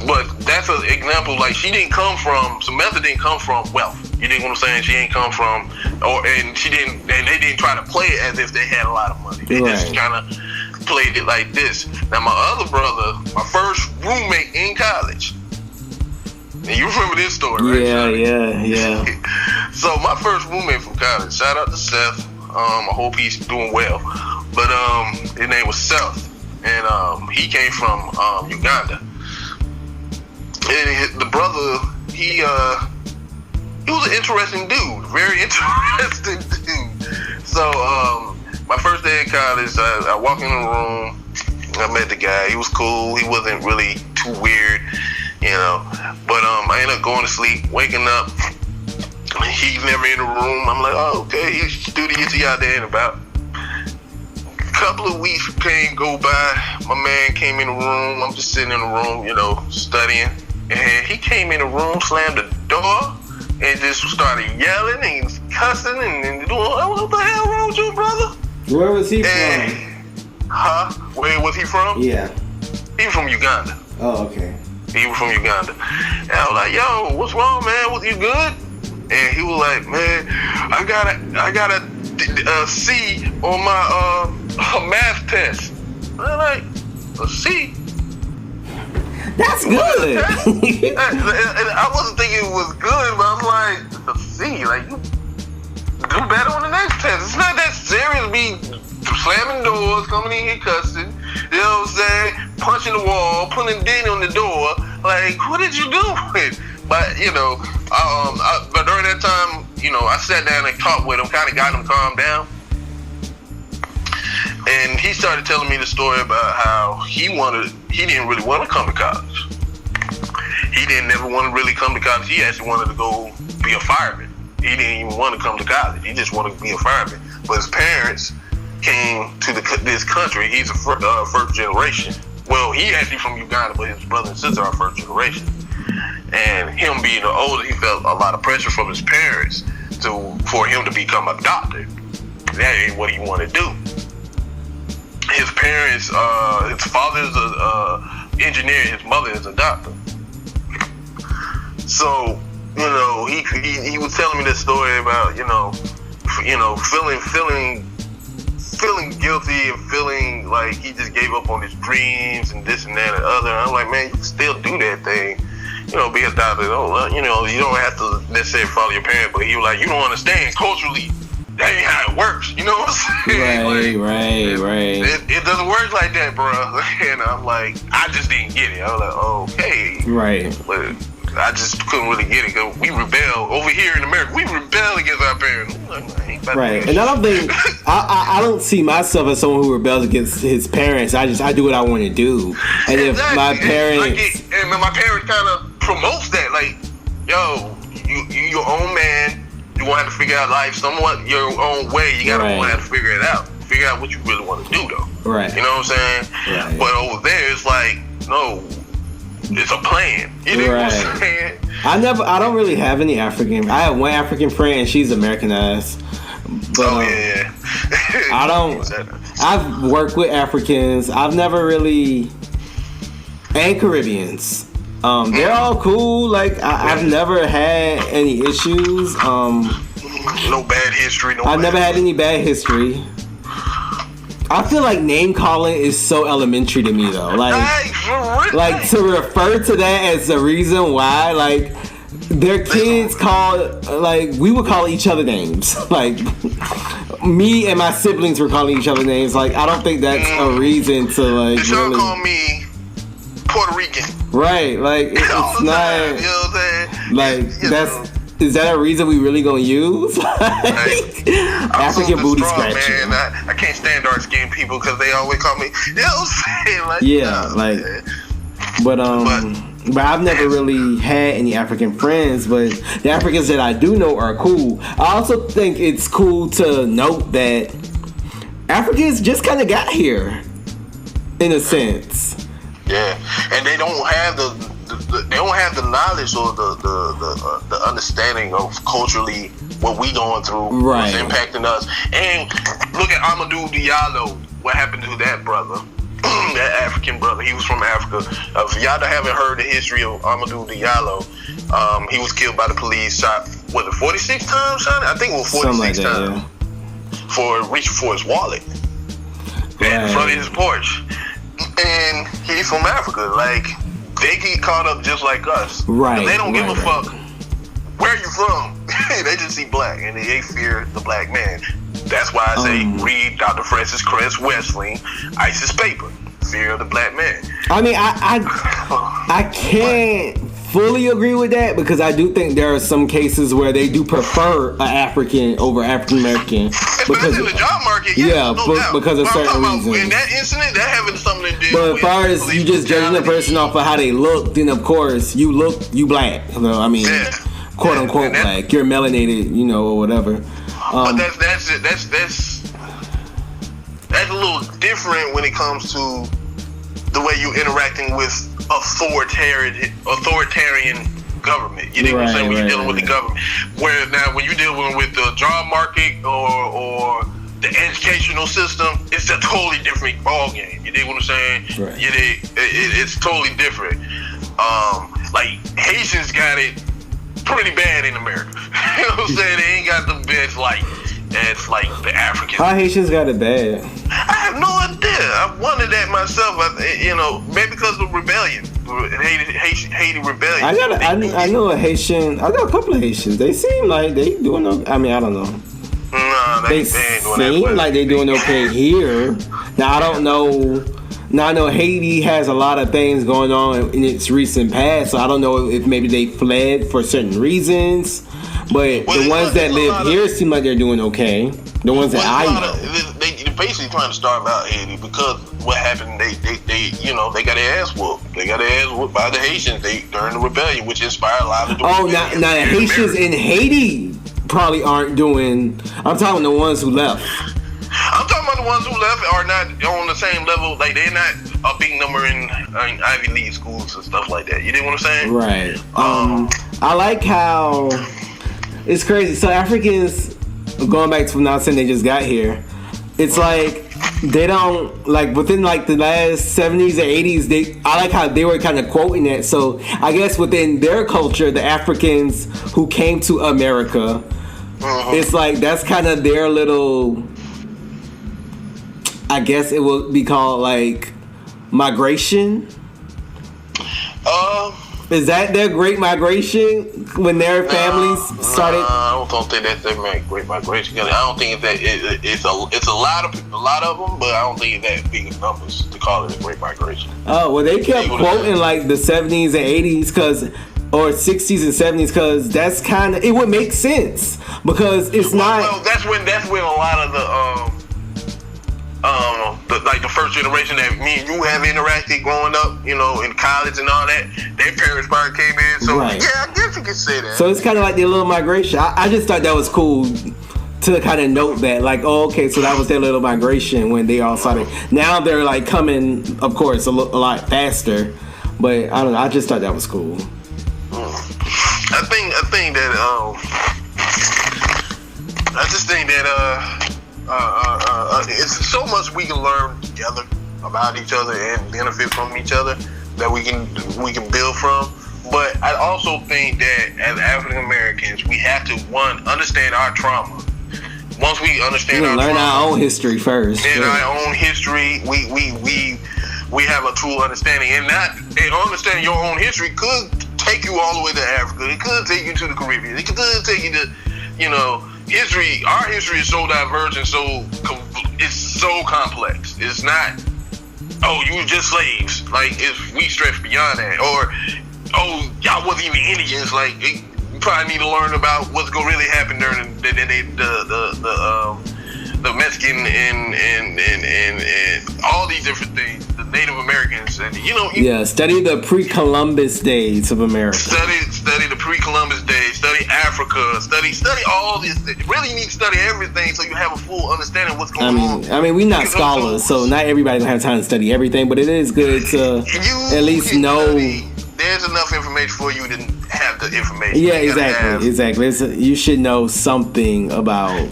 But that's an example. Like, Samantha didn't come from wealth. You dig what I'm saying? She ain't come from, and they didn't try to play it as if they had a lot of money. They just kind of played it like this. Now, my other brother, my first roommate in college. And you remember this story, right? Yeah. So my first roommate from college, shout out to Seth. I hope he's doing well. But his name was Seth, and he came from Uganda. And the brother, he was an interesting dude, very interesting dude. So my first day in college, I walked in the room, I met the guy. He was cool. He wasn't really too weird, you know. But I ended up going to sleep, waking up. He's never in the room. I'm like, oh, okay. He's out there in about. A couple of weeks go by. My man came in the room. I'm just sitting in the room, you know, studying. And he came in the room, slammed the door, and just started yelling and cussing and doing, what the hell wrong with you, brother? Where was he from? Where was he from? Yeah. He was from Uganda. Oh, okay. He was from Uganda. And I was like, yo, what's wrong, man? Was you good? And he was like, man, I got a C on my math test. And I'm like, a C? That's good. And I wasn't thinking it was good, but I'm like, a C, like, you do better on the next test. It's not that serious. Be slamming doors, coming in here cussing, you know what I'm saying? Punching the wall, putting a dent on the door. Like, what did you do with? But, you know, but during that time, I sat down and talked with him, kind of got him calmed down. And he started telling me the story about how he didn't really want to come to college. He didn't ever want to really come to college. He actually wanted to go be a fireman. He didn't even want to come to college. He just wanted to be a fireman. But his parents came to this country. He's a first generation. Well, he actually from Uganda, but his brother and sister are first generation. And him being older, he felt a lot of pressure from his parents for him to become a doctor. That ain't what he wanted to do. His parents, his father's an engineer, his mother is a doctor. So, he was telling me this story about, feeling guilty and feeling like he just gave up on his dreams and this and that and other. And I'm like, man, you can still do that thing. Be a doctor. You don't have to necessarily follow your parents, but he was like, you don't understand culturally. That ain't how it works. You know what I'm saying? Right. It doesn't work like that, bro. And I'm like, I just didn't get it. I was like, okay. Right. But I just couldn't really get it because we rebel over here in America. We rebel against our parents. Right. And I don't think I don't see myself as someone who rebels against his parents. I do what I want to do. And exactly. If my parents and my parents kind of promotes that, like, yo, you your own man. You want to have to figure out life somewhat your own way. You gotta want to have to figure it out. Figure out what you really want to do, though. Right. You know what I'm saying? Right. But over there, it's like, no, it's a plan. You know what I'm saying? I don't really have any African. I have one African friend, and she's Americanized. But, yeah. I don't. I've worked with Africans. I've never really, and Caribbeans. They're all cool. Like I've never had any issues. No bad history. I've never had any bad history. I feel like name calling is so elementary to me, though. Like to refer to that as the reason why, like their kids we would call each other names. Like me and my siblings were calling each other names. Like I don't think that's a reason to like. DESHAUN really call me Puerto Rican. Right, like it's not. You know what I'm saying? Like is that a reason we really gonna use? African booty scratching. Man, I can't stand dark skinned people because they always call me. You know what I'm saying? But I've never really had any African friends. But the Africans that I do know are cool. I also think it's cool to note that Africans just kind of got here, in a sense. Yeah, and they don't have the knowledge or the understanding of culturally what we going through, what's impacting us. And look at Amadou Diallo. What happened to that brother? That African brother. He was from Africa. If y'all haven't heard the history of Amadou Diallo, he was killed by the police. Shot, was it 46 times? Shot? I think it was 46 times. For reaching for his wallet in front of his porch. And he's from Africa. Like, they get caught up just like us. Right. They don't give a fuck where you from. They just see black and they fear the black man. That's why I say read Dr. Francis Cress Wesling, Isis Paper, Fear of the Black Man. I mean, I can't fully agree with that because I do think there are some cases where they do prefer an African over African American. Especially in the job market, because of certain reasons. In that incident, that having something to do with. But as far as you just judging a person off of how they look, then of course you black. I mean, quote unquote black. You're melanated, or whatever. But that's a little different when it comes to the way you're interacting with authoritarian government. You know what I'm saying? When you're dealing with the government. Where now when you're dealing with the job market or the educational system, it's a totally different ball game. You dig what I'm saying? Right. You dig? It's totally different. Like Haitians got it pretty bad in America. You know what I'm saying? They ain't got the best as like the Africans. How Haitians got it bad? I have no idea. I wondered that myself. Maybe because of rebellion, Haiti rebellion. I know a Haitian. I know a couple of Haitians. They seem like they doing okay. I mean, I don't know. No, they seem like they doing okay here. Now I don't know. Now I know Haiti has a lot of things going on in its recent past, so I don't know if maybe they fled for certain reasons. But the ones that live here seem like they're doing okay. The ones that I know. They're basically trying to starve out Haiti because what happened, they got their ass whooped. They got their ass whooped by the Haitians during the rebellion, which inspired a lot of the rebellion. Now the Haitians in Haiti probably aren't doing... I'm talking the ones who left. I'm talking about the ones who left are not on the same level. Like, they're not a big number in Ivy League schools and stuff like that. You know what I'm saying? Right. I like how it's crazy. So Africans, going back to when I was saying they just got here, it's like they don't, like, within like the last 70s or 80s, I like how they were kind of quoting that. So I guess within their culture, the Africans who came to America, it's like that's kind of their little, I guess it will be called like migration. Is that their Great Migration when their families started? I don't think that's their Great Migration. I don't think it's a lot of them, but I don't think it's that big of numbers to call it a Great Migration. Oh well, they kept quoting like the 70s and 80s or 60s and 70s because that's kind of, it would make sense because it's not. Well, that's when a lot of the like the first generation that me and you have interacted growing up, you know, in college and all that, their parents probably came in. So yeah, I guess you could say that. So it's kind of like their little migration. I just thought that was cool to kind of note that, like, oh, okay, so that was their little migration when they all started. Now they're like coming, of course, a lot faster. But I don't know. I just thought that was cool. I just think that it's so much we can learn together about each other and benefit from each other that we can build from. But I also think that as African Americans, we have to understand our trauma. Once we understand our learn trauma, our own history first. In our own history, we have a true understanding, and understanding your own history could take you all the way to Africa. It could take you to the Caribbean. It could take you to, you know, history. Our history is so diverse and it's so complex. It's not, you were just slaves. Like, we stretch beyond that. Or, y'all wasn't even Indians. Like, you probably need to learn about what's gonna really happen during the Mexican and all these different things. The Native Americans and study the pre-Columbus days of America. Study the pre-Columbus days. Study Africa. Study all this. Really, you need to study everything so you have a full understanding of what's going on. I mean, we're not scholars, so not everybody gonna have time to study everything. But it is good to at least know. There's enough information for you to have the information. Yeah, exactly. You should know something about.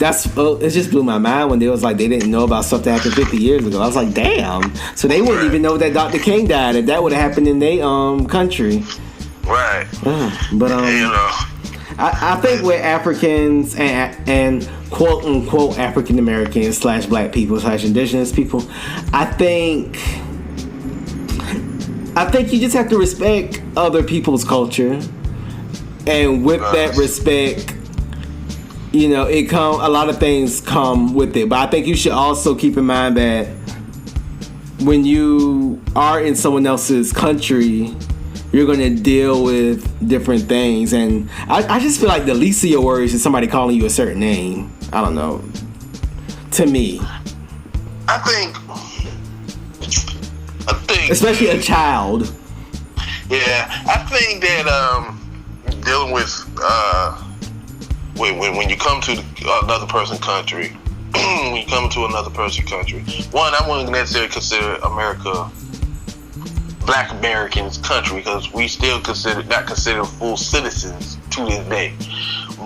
It just blew my mind when they was like they didn't know about stuff that happened 50 years ago. I was like, damn. So they wouldn't even know that Dr. King died if that would have happened in their country. Right. But I think with Africans and quote unquote African Americans / Black people / Indigenous people, I think you just have to respect other people's culture, and with that respect, you know, a lot of things come with it. But I think you should also keep in mind that when you are in someone else's country, you're going to deal with different things. And I just feel like the least of your worries is somebody calling you a certain name. I don't know. To me. I think especially a child. Yeah, I think that dealing with when you come to another person's country, one, I wouldn't necessarily consider America Black Americans' country because we still not considered full citizens to this day.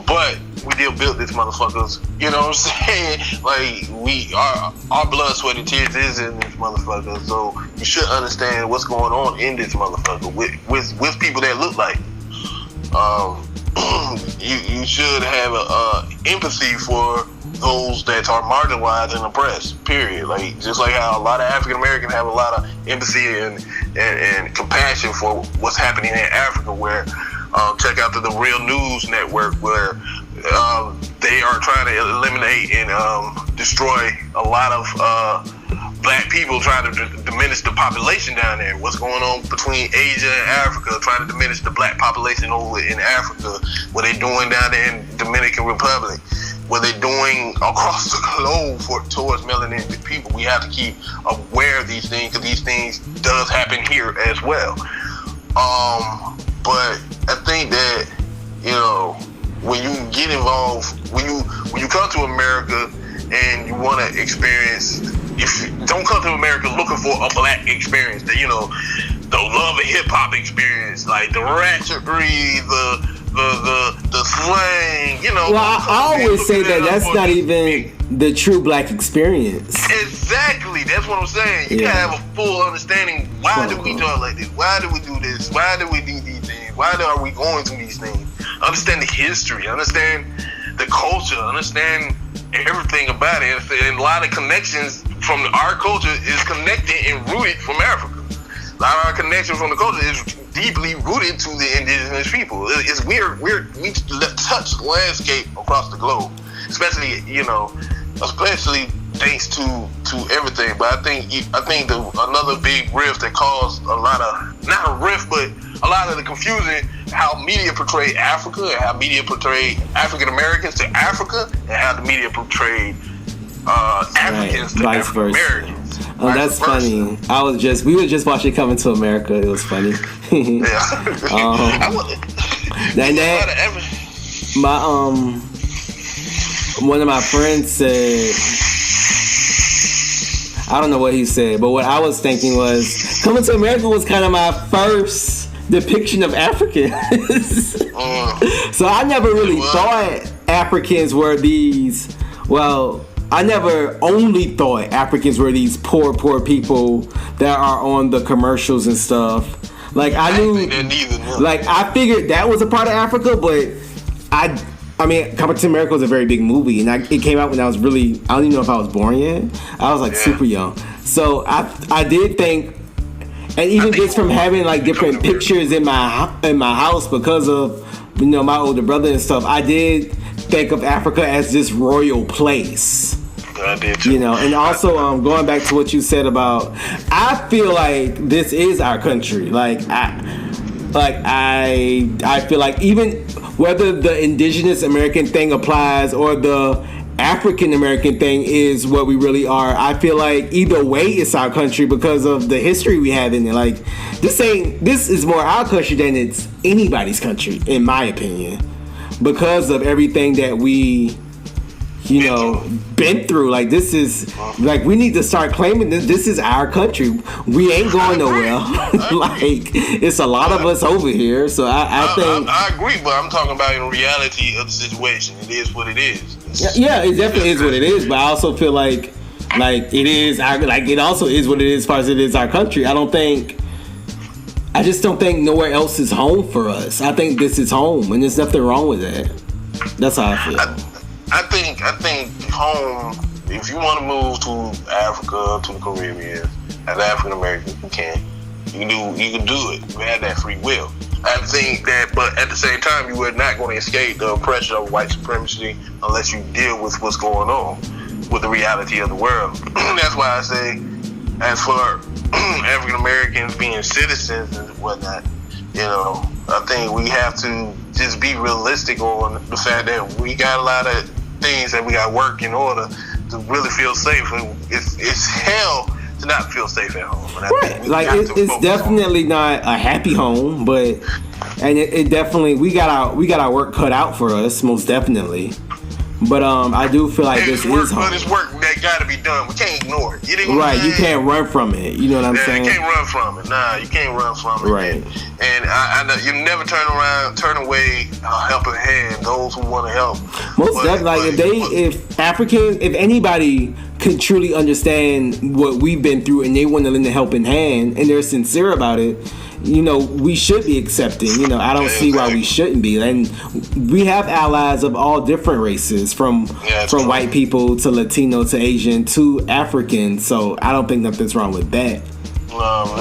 But we still built this motherfuckers. You know what I'm saying? Like our blood, sweat, and tears is in this motherfucker. So you should understand what's going on in this motherfucker with people that look like. You should have empathy for those that are marginalized and oppressed, period. Like, just like how a lot of African Americans have a lot of empathy and compassion for what's happening in Africa, where check out the Real News Network, where they are trying to eliminate and destroy a lot of black people trying to diminish the population down there. What's going on between Asia and Africa, trying to diminish the black population over in Africa. What they doing down there in Dominican Republic. What they doing across the globe towards melanated people. We have to keep aware of these things, because these things does happen here as well. But I think that, you know, when you get involved, when you come to America and you want to experience, don't come to America looking for a black experience, that, you know, the love and hip hop experience, like the ratchetry, the slang, you know. Well, I always say that's not even the true black experience. Exactly, that's what I'm saying. You gotta have a full understanding. Why do we talk like this? Why do we do this? Why do we do these things? Why are we going through these things? Understand the history, understand the culture, understand everything about it. And a lot of connections from our culture is connected and rooted from Africa. A lot of our connection from the culture is deeply rooted to the indigenous people. It's weird. We touch the landscape across the globe, especially, you know, especially thanks to everything. But I think another big rift that caused a lot of, not a rift, but a lot of the confusion, how media portrayed Africa and how media portrayed African Americans to Africa, and how the media portrayed Africans to African Americans. Oh, that's funny. We were just watching Coming to America. It was funny. One of my friends said, I don't know what he said, but what I was thinking was, Coming to America was kind of my first depiction of Africans. So I never really thought Africans were these, I never only thought Africans were these poor people that are on the commercials and stuff. Like, I knew, I figured that was a part of Africa, but I mean, Coming to America was a very big movie, and it came out when I was really, I don't even know if I was born yet. I was super young. So I did think, and even just from having like different pictures in my house because of, you know, my older brother and stuff, I did think of Africa as this royal place. I did too. You know, and also going back to what you said about, I feel like this is our country. I feel like even whether the indigenous American thing applies or the African American thing is what we really are, I feel like either way it's our country because of the history we have in it. Like, this is more our country than it's anybody's country, in my opinion, because of everything that we, you know, been through. Like, this is, like, we need to start claiming that this is our country. We ain't going nowhere. Like, it's a lot of us over here. So I think I agree, but I'm talking about in reality of the situation. It is what it is. Yeah, it definitely is what it is. But I also feel like it also is what it is as far as it is our country. I just don't think nowhere else is home for us. I think this is home, and there's nothing wrong with that. That's how I feel. I think home, if you want to move to Africa, to the Caribbean, as African American, you can. You can do it. You have that free will. I think that, but at the same time, you are not going to escape the oppression of white supremacy unless you deal with what's going on, with the reality of the world. That's why I say, as for African Americans being citizens and whatnot, you know, I think we have to just be realistic on the fact that we got a lot of things that we got to work in order to really feel safe. It's hell to not feel safe at home. And I think like, it's definitely not a happy home, but it definitely, we got our work cut out for us, most definitely. But I do feel like this is home. But it's work that got to be done. We can't ignore it. You can't run from it. You know what I'm saying? You can't run from it. Nah, you can't run from it. Right. And I know you never turn away a helping hand. Those who want to help. Most definitely. If anybody could truly understand what we've been through and they want to lend a helping hand and they're sincere about it, you know, we should be accepting. You know, I don't see why we shouldn't be. And we have allies of all different races, from white people to Latino to Asian to African. So I don't think nothing's wrong with that.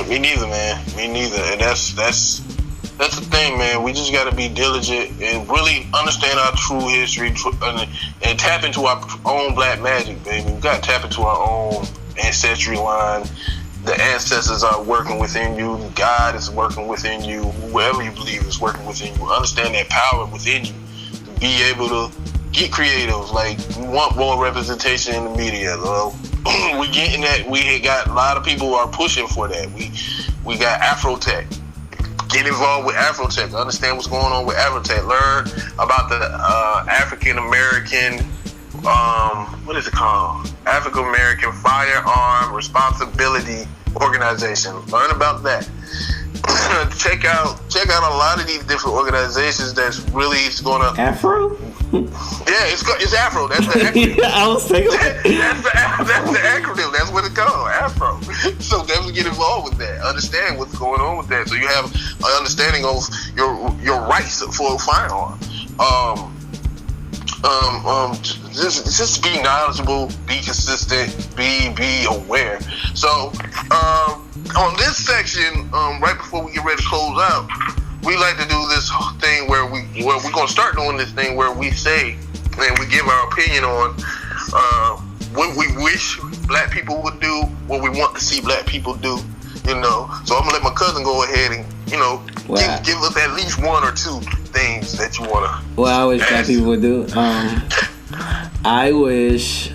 Me neither, man. Me neither. And that's the thing, man. We just got to be diligent and really understand our true history and tap into our own black magic, baby. We got to tap into our own ancestry line. The ancestors are working within you. God is working within you. Whoever you believe is working within you. Understand that power within you to be able to get creative. Like, we want more representation in the media. We getting that. We got a lot of people who are pushing for that. We got Afrotech. Get involved with Afrotech. Understand what's going on with Afrotech. Learn about the African American, what is it called? African American Firearm Responsibility Organization. Learn about that. check out a lot of these different organizations that's really gonna Afro. Yeah, it's Afro. That's the acronym. I was thinking that's the acronym. That's what it's called, Afro. So definitely get involved with that. Understand what's going on with that, so you have an understanding of your rights for a firearm. Just be knowledgeable, be consistent, be aware. So on this section, right before we get ready to close out, we like to do this thing where we're gonna start doing this thing where we say and we give our opinion on what we wish black people would do, what we want to see black people do. So I'm gonna let my cousin go ahead and give us at least one or two things that you wanna. Well, I wish black people would do. I wish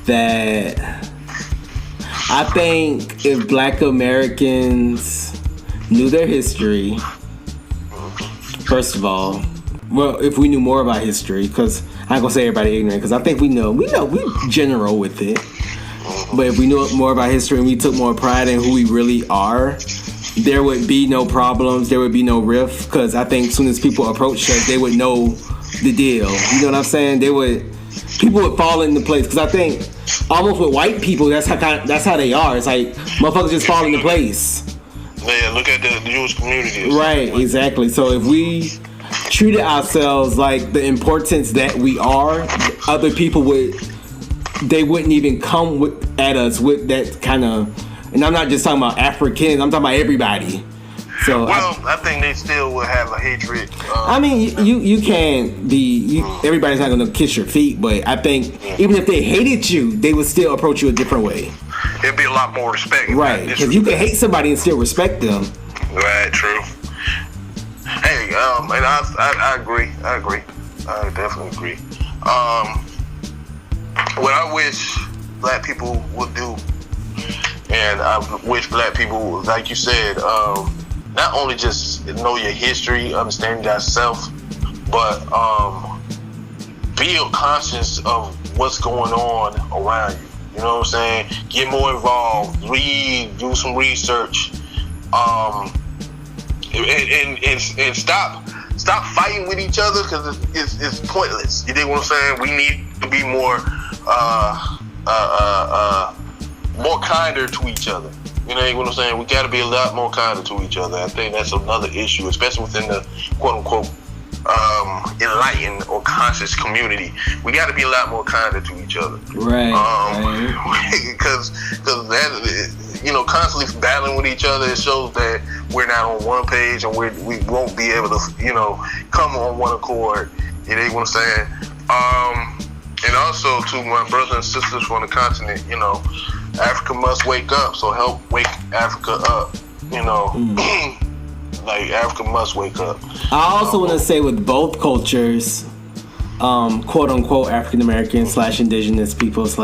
that. I think if black Americans knew their history, first if we knew more about history, because I ain't gonna say everybody ignorant, because I think we general with it. But if we knew more about history and we took more pride in who we really are, there would be no problems, there would be no rift, because I think as soon as people approach us, they would know the deal. You know what I'm saying? People would fall into place, because I think almost with white people, that's how they are. It's like motherfuckers just fall into place. Yeah, look at the Jewish community. Right, exactly. So if we treated ourselves like the importance that we are, other people wouldn't even come at us with that kind of. And I'm not just talking about Africans. I'm talking about everybody. So I think they still will have a hatred. I mean, you can't be. Everybody's not gonna kiss your feet, but I think even if they hated you, they would still approach you a different way. It'd be a lot more respect. Right, because you can hate somebody and still respect them. Right, true. Hey, and I agree. I definitely agree. What I wish black people would do, and I wish black people, like you said, not only just know your history, understand yourself, but be conscious of what's going on around you. You know what I'm saying? Get more involved, read, do some research, and stop fighting with each other, because it's pointless. You dig what I'm saying? We need to be more kinder to each other. You know what I'm saying? We got to be a lot more kinder to each other. I think that's another issue, especially within the quote unquote enlightened or conscious community. We got to be a lot more kinder to each other. Right. Because that, constantly battling with each other, it shows that we're not on one page, and we won't be able to, come on one accord. You know what I'm saying? And also to my brothers and sisters from the continent, Africa must wake up. So help wake Africa up. Like Africa must wake up. I also want to say with both cultures, quote unquote African American / indigenous people /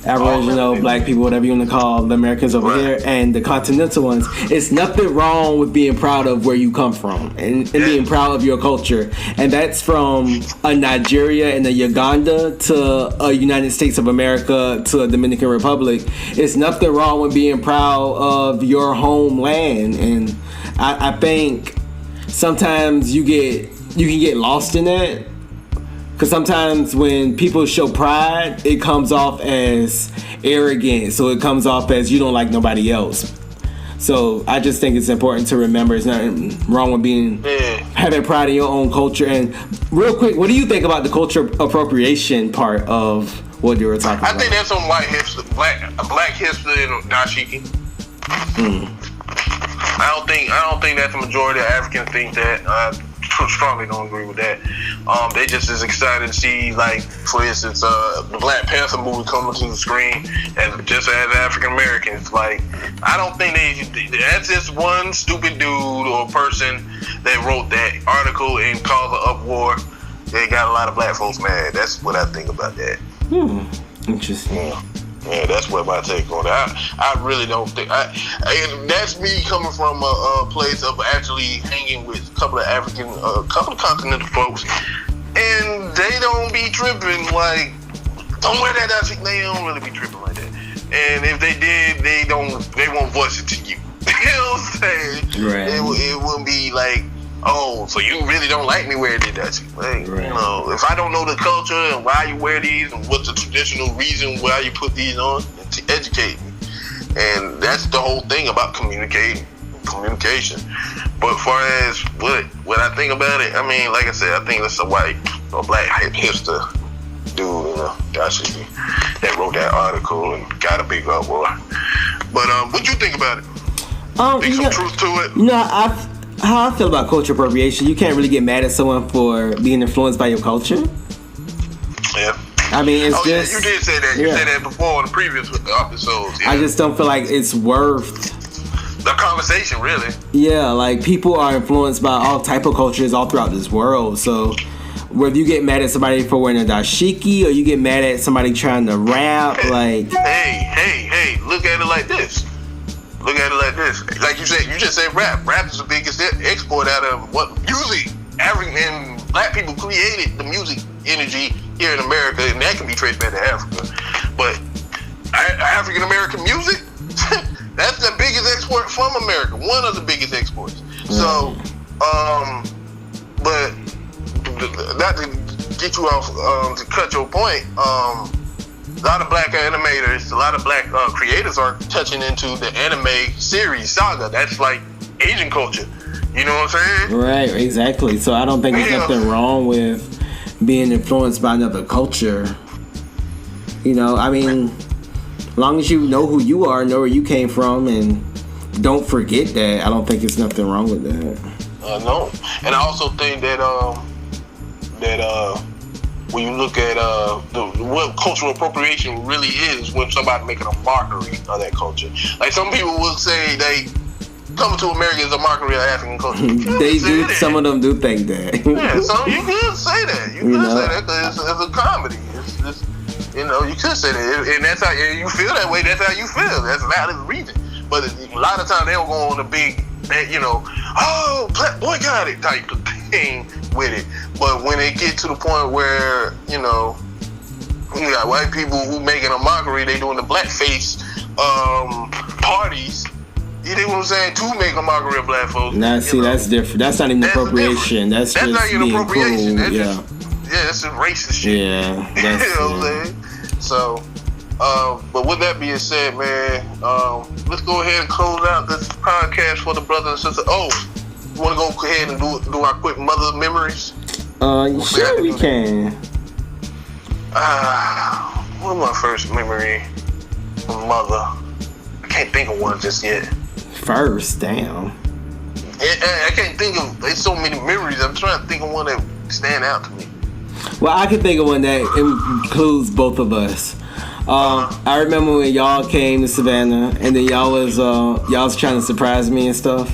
Aboriginal, black people, whatever you want to call the Americans over here, and the continental ones, it's nothing wrong with being proud of where you come from and being proud of your culture. And that's from a Nigeria and a Uganda to a United States of America to a Dominican Republic. It's nothing wrong with being proud of your homeland. And I think sometimes you can get lost in that. Because sometimes when people show pride, it comes off as arrogant. So it comes off as you don't like nobody else. So I just think it's important to remember it's nothing wrong with having pride in your own culture. And real quick, what do you think about the culture appropriation part of what you were talking about? I think that's some white history, black history and dashiki. I don't think that's the majority of Africans think that. strongly don't agree with that. They just as excited to see, like, for instance, the Black Panther movie coming to the screen, and just as African Americans, like, I don't think that's just one stupid dude or person that wrote that article and caused an uproar. They got a lot of black folks mad. That's what I think about that. Interesting. Yeah, that's what my take on it. I really don't think. And that's me coming from a place of actually hanging with a couple of continental folks, and they don't be tripping like, don't wear that outfit. They don't really be tripping like that. And if they did, they won't voice it to you. You know what I'm saying? Right. It wouldn't be like, oh, so you really don't like me wearing that? Like, right. You know, if I don't know the culture and why you wear these and what's the traditional reason why you put these on, to educate me. And that's the whole thing about communication. But as far as what I think about it, I mean, like I said, I think it's a black hipster dude, you know, that wrote that article and got a big uproar. But what you think about it? Think some truth to it? You know, how I feel about culture appropriation, you can't really get mad at someone for being influenced by your culture. Yeah. I mean, it's just... yeah, you did say that. You said that before in the previous episodes. Yeah. I just don't feel like it's worth... the conversation, really. Yeah, like, people are influenced by all type of cultures all throughout this world. So, whether you get mad at somebody for wearing a dashiki or you get mad at somebody trying to rap, like... Hey, look at it like this. Like you said, you just said rap. Rap is the biggest export out of what music. African black people created the music energy here in America, and that can be traced back to Africa. But African American music, that's the biggest export from America. One of the biggest exports. So, but not to get you off, to cut your point, a lot of black animators, a lot of black creators are touching into the anime series saga. That's like Asian culture. You know what I'm saying? Right, exactly. So I don't think there's nothing wrong with being influenced by another culture. You know, I mean, as long as you know who you are, know where you came from, and don't forget that, I don't think there's nothing wrong with that. No. And I also think that when you look at what cultural appropriation really is, when somebody making a mockery of that culture. Like, some people will say they coming to America is a mockery of African culture. They do. Some of them do think that. Yeah, so you could say that. You could say that because it's a comedy. It's, you know, you could say that, and that's how you feel that way. That's how you feel. That's valid reason. But a lot of times they don't go on the big, you know, boycott it type of thing with it. But when they get to the point where, you know, you got white people who making a mockery, they doing the blackface parties. You know what I'm saying? To make a mockery of black folks. Nah, see, that's different. That's not even appropriation. That's just not even appropriation. Cool. That's some racist shit. Yeah, that's, you know what I'm saying? So, but with that being said, man, let's go ahead and close out this podcast for the brothers and sisters. Oh, you want to go ahead and do our quick mother memories? Sure we can. What was my first memory from mother? I can't think of one just yet. First, damn. I can't think of. There's so many memories. I'm trying to think of one that stand out to me. Well, I can think of one that includes both of us. I remember when y'all came to Savannah, and then y'all was trying to surprise me and stuff,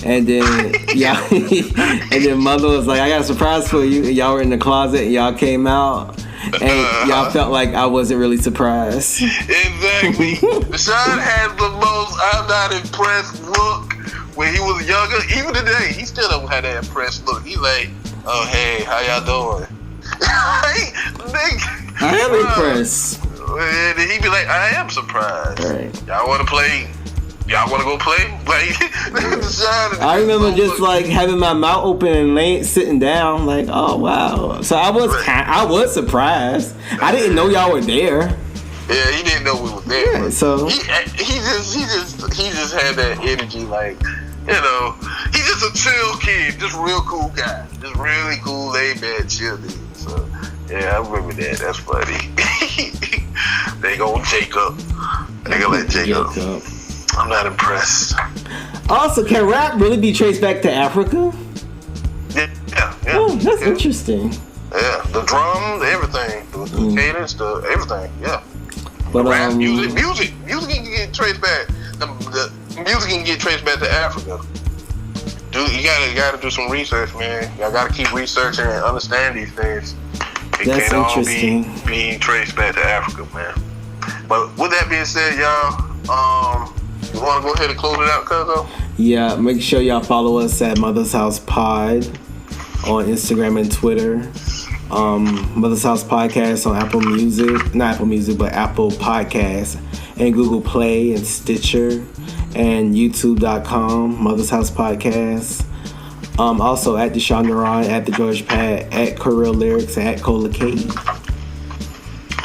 and then and then mother was like, "I got a surprise for you," and y'all were in the closet, and y'all came out, and y'all felt like I wasn't really surprised. Exactly. DESHAUN has the most I'm not impressed look when he was younger. Even today, he still don't have that impressed look. He's like, "Oh, hey, how y'all doing?" I am impressed. And he be like, "I am surprised. Right. Y'all want to play? Y'all want to go play?" Like, I remember just like having my mouth open and sitting down, like, "Oh wow!" So I was surprised. I didn't know y'all were there. Yeah, he didn't know we were there. Yeah, so he just had that energy, like, you know, he's just a chill kid, just real cool guy, just really cool, laid back, chill dude. So yeah, I remember that. That's funny. They gonna Jacob. They gonna let Jacob. I'm not impressed. Also, can rap really be traced back to Africa? Yeah. That's interesting. Yeah, the drums, everything, the cadence, the everything. Yeah. But rap, music can get traced back. The music can get traced back to Africa. Dude, you gotta do some research, man. Y'all gotta keep researching and understand these things. It that's can't interesting. all be being traced back to Africa, man. But with that being said, y'all, you wanna go ahead and close it out, Cuzzo? Yeah, make sure y'all follow us at Mother's House Pod on Instagram and Twitter. Mother's House Podcast on Apple Music, not Apple Music, but Apple Podcasts, and Google Play and Stitcher, and YouTube.com, Mother's House Podcast. Also at DESHAUN DURON, at the George Pat, at CORREAL Lyrics, and at Cola K.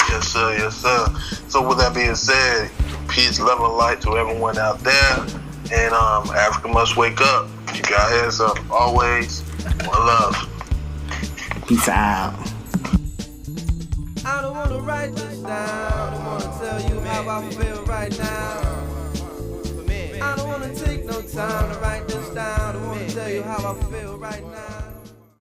Yes, sir. Yes, sir. So with that being said, peace, love, and light to everyone out there. And Africa must wake up. Keep your heads up always. One love. Peace out. I don't wanna write this down. I don't wanna tell you how I feel right now. I don't wanna take no time to write this down. I don't wanna tell you how I feel right now.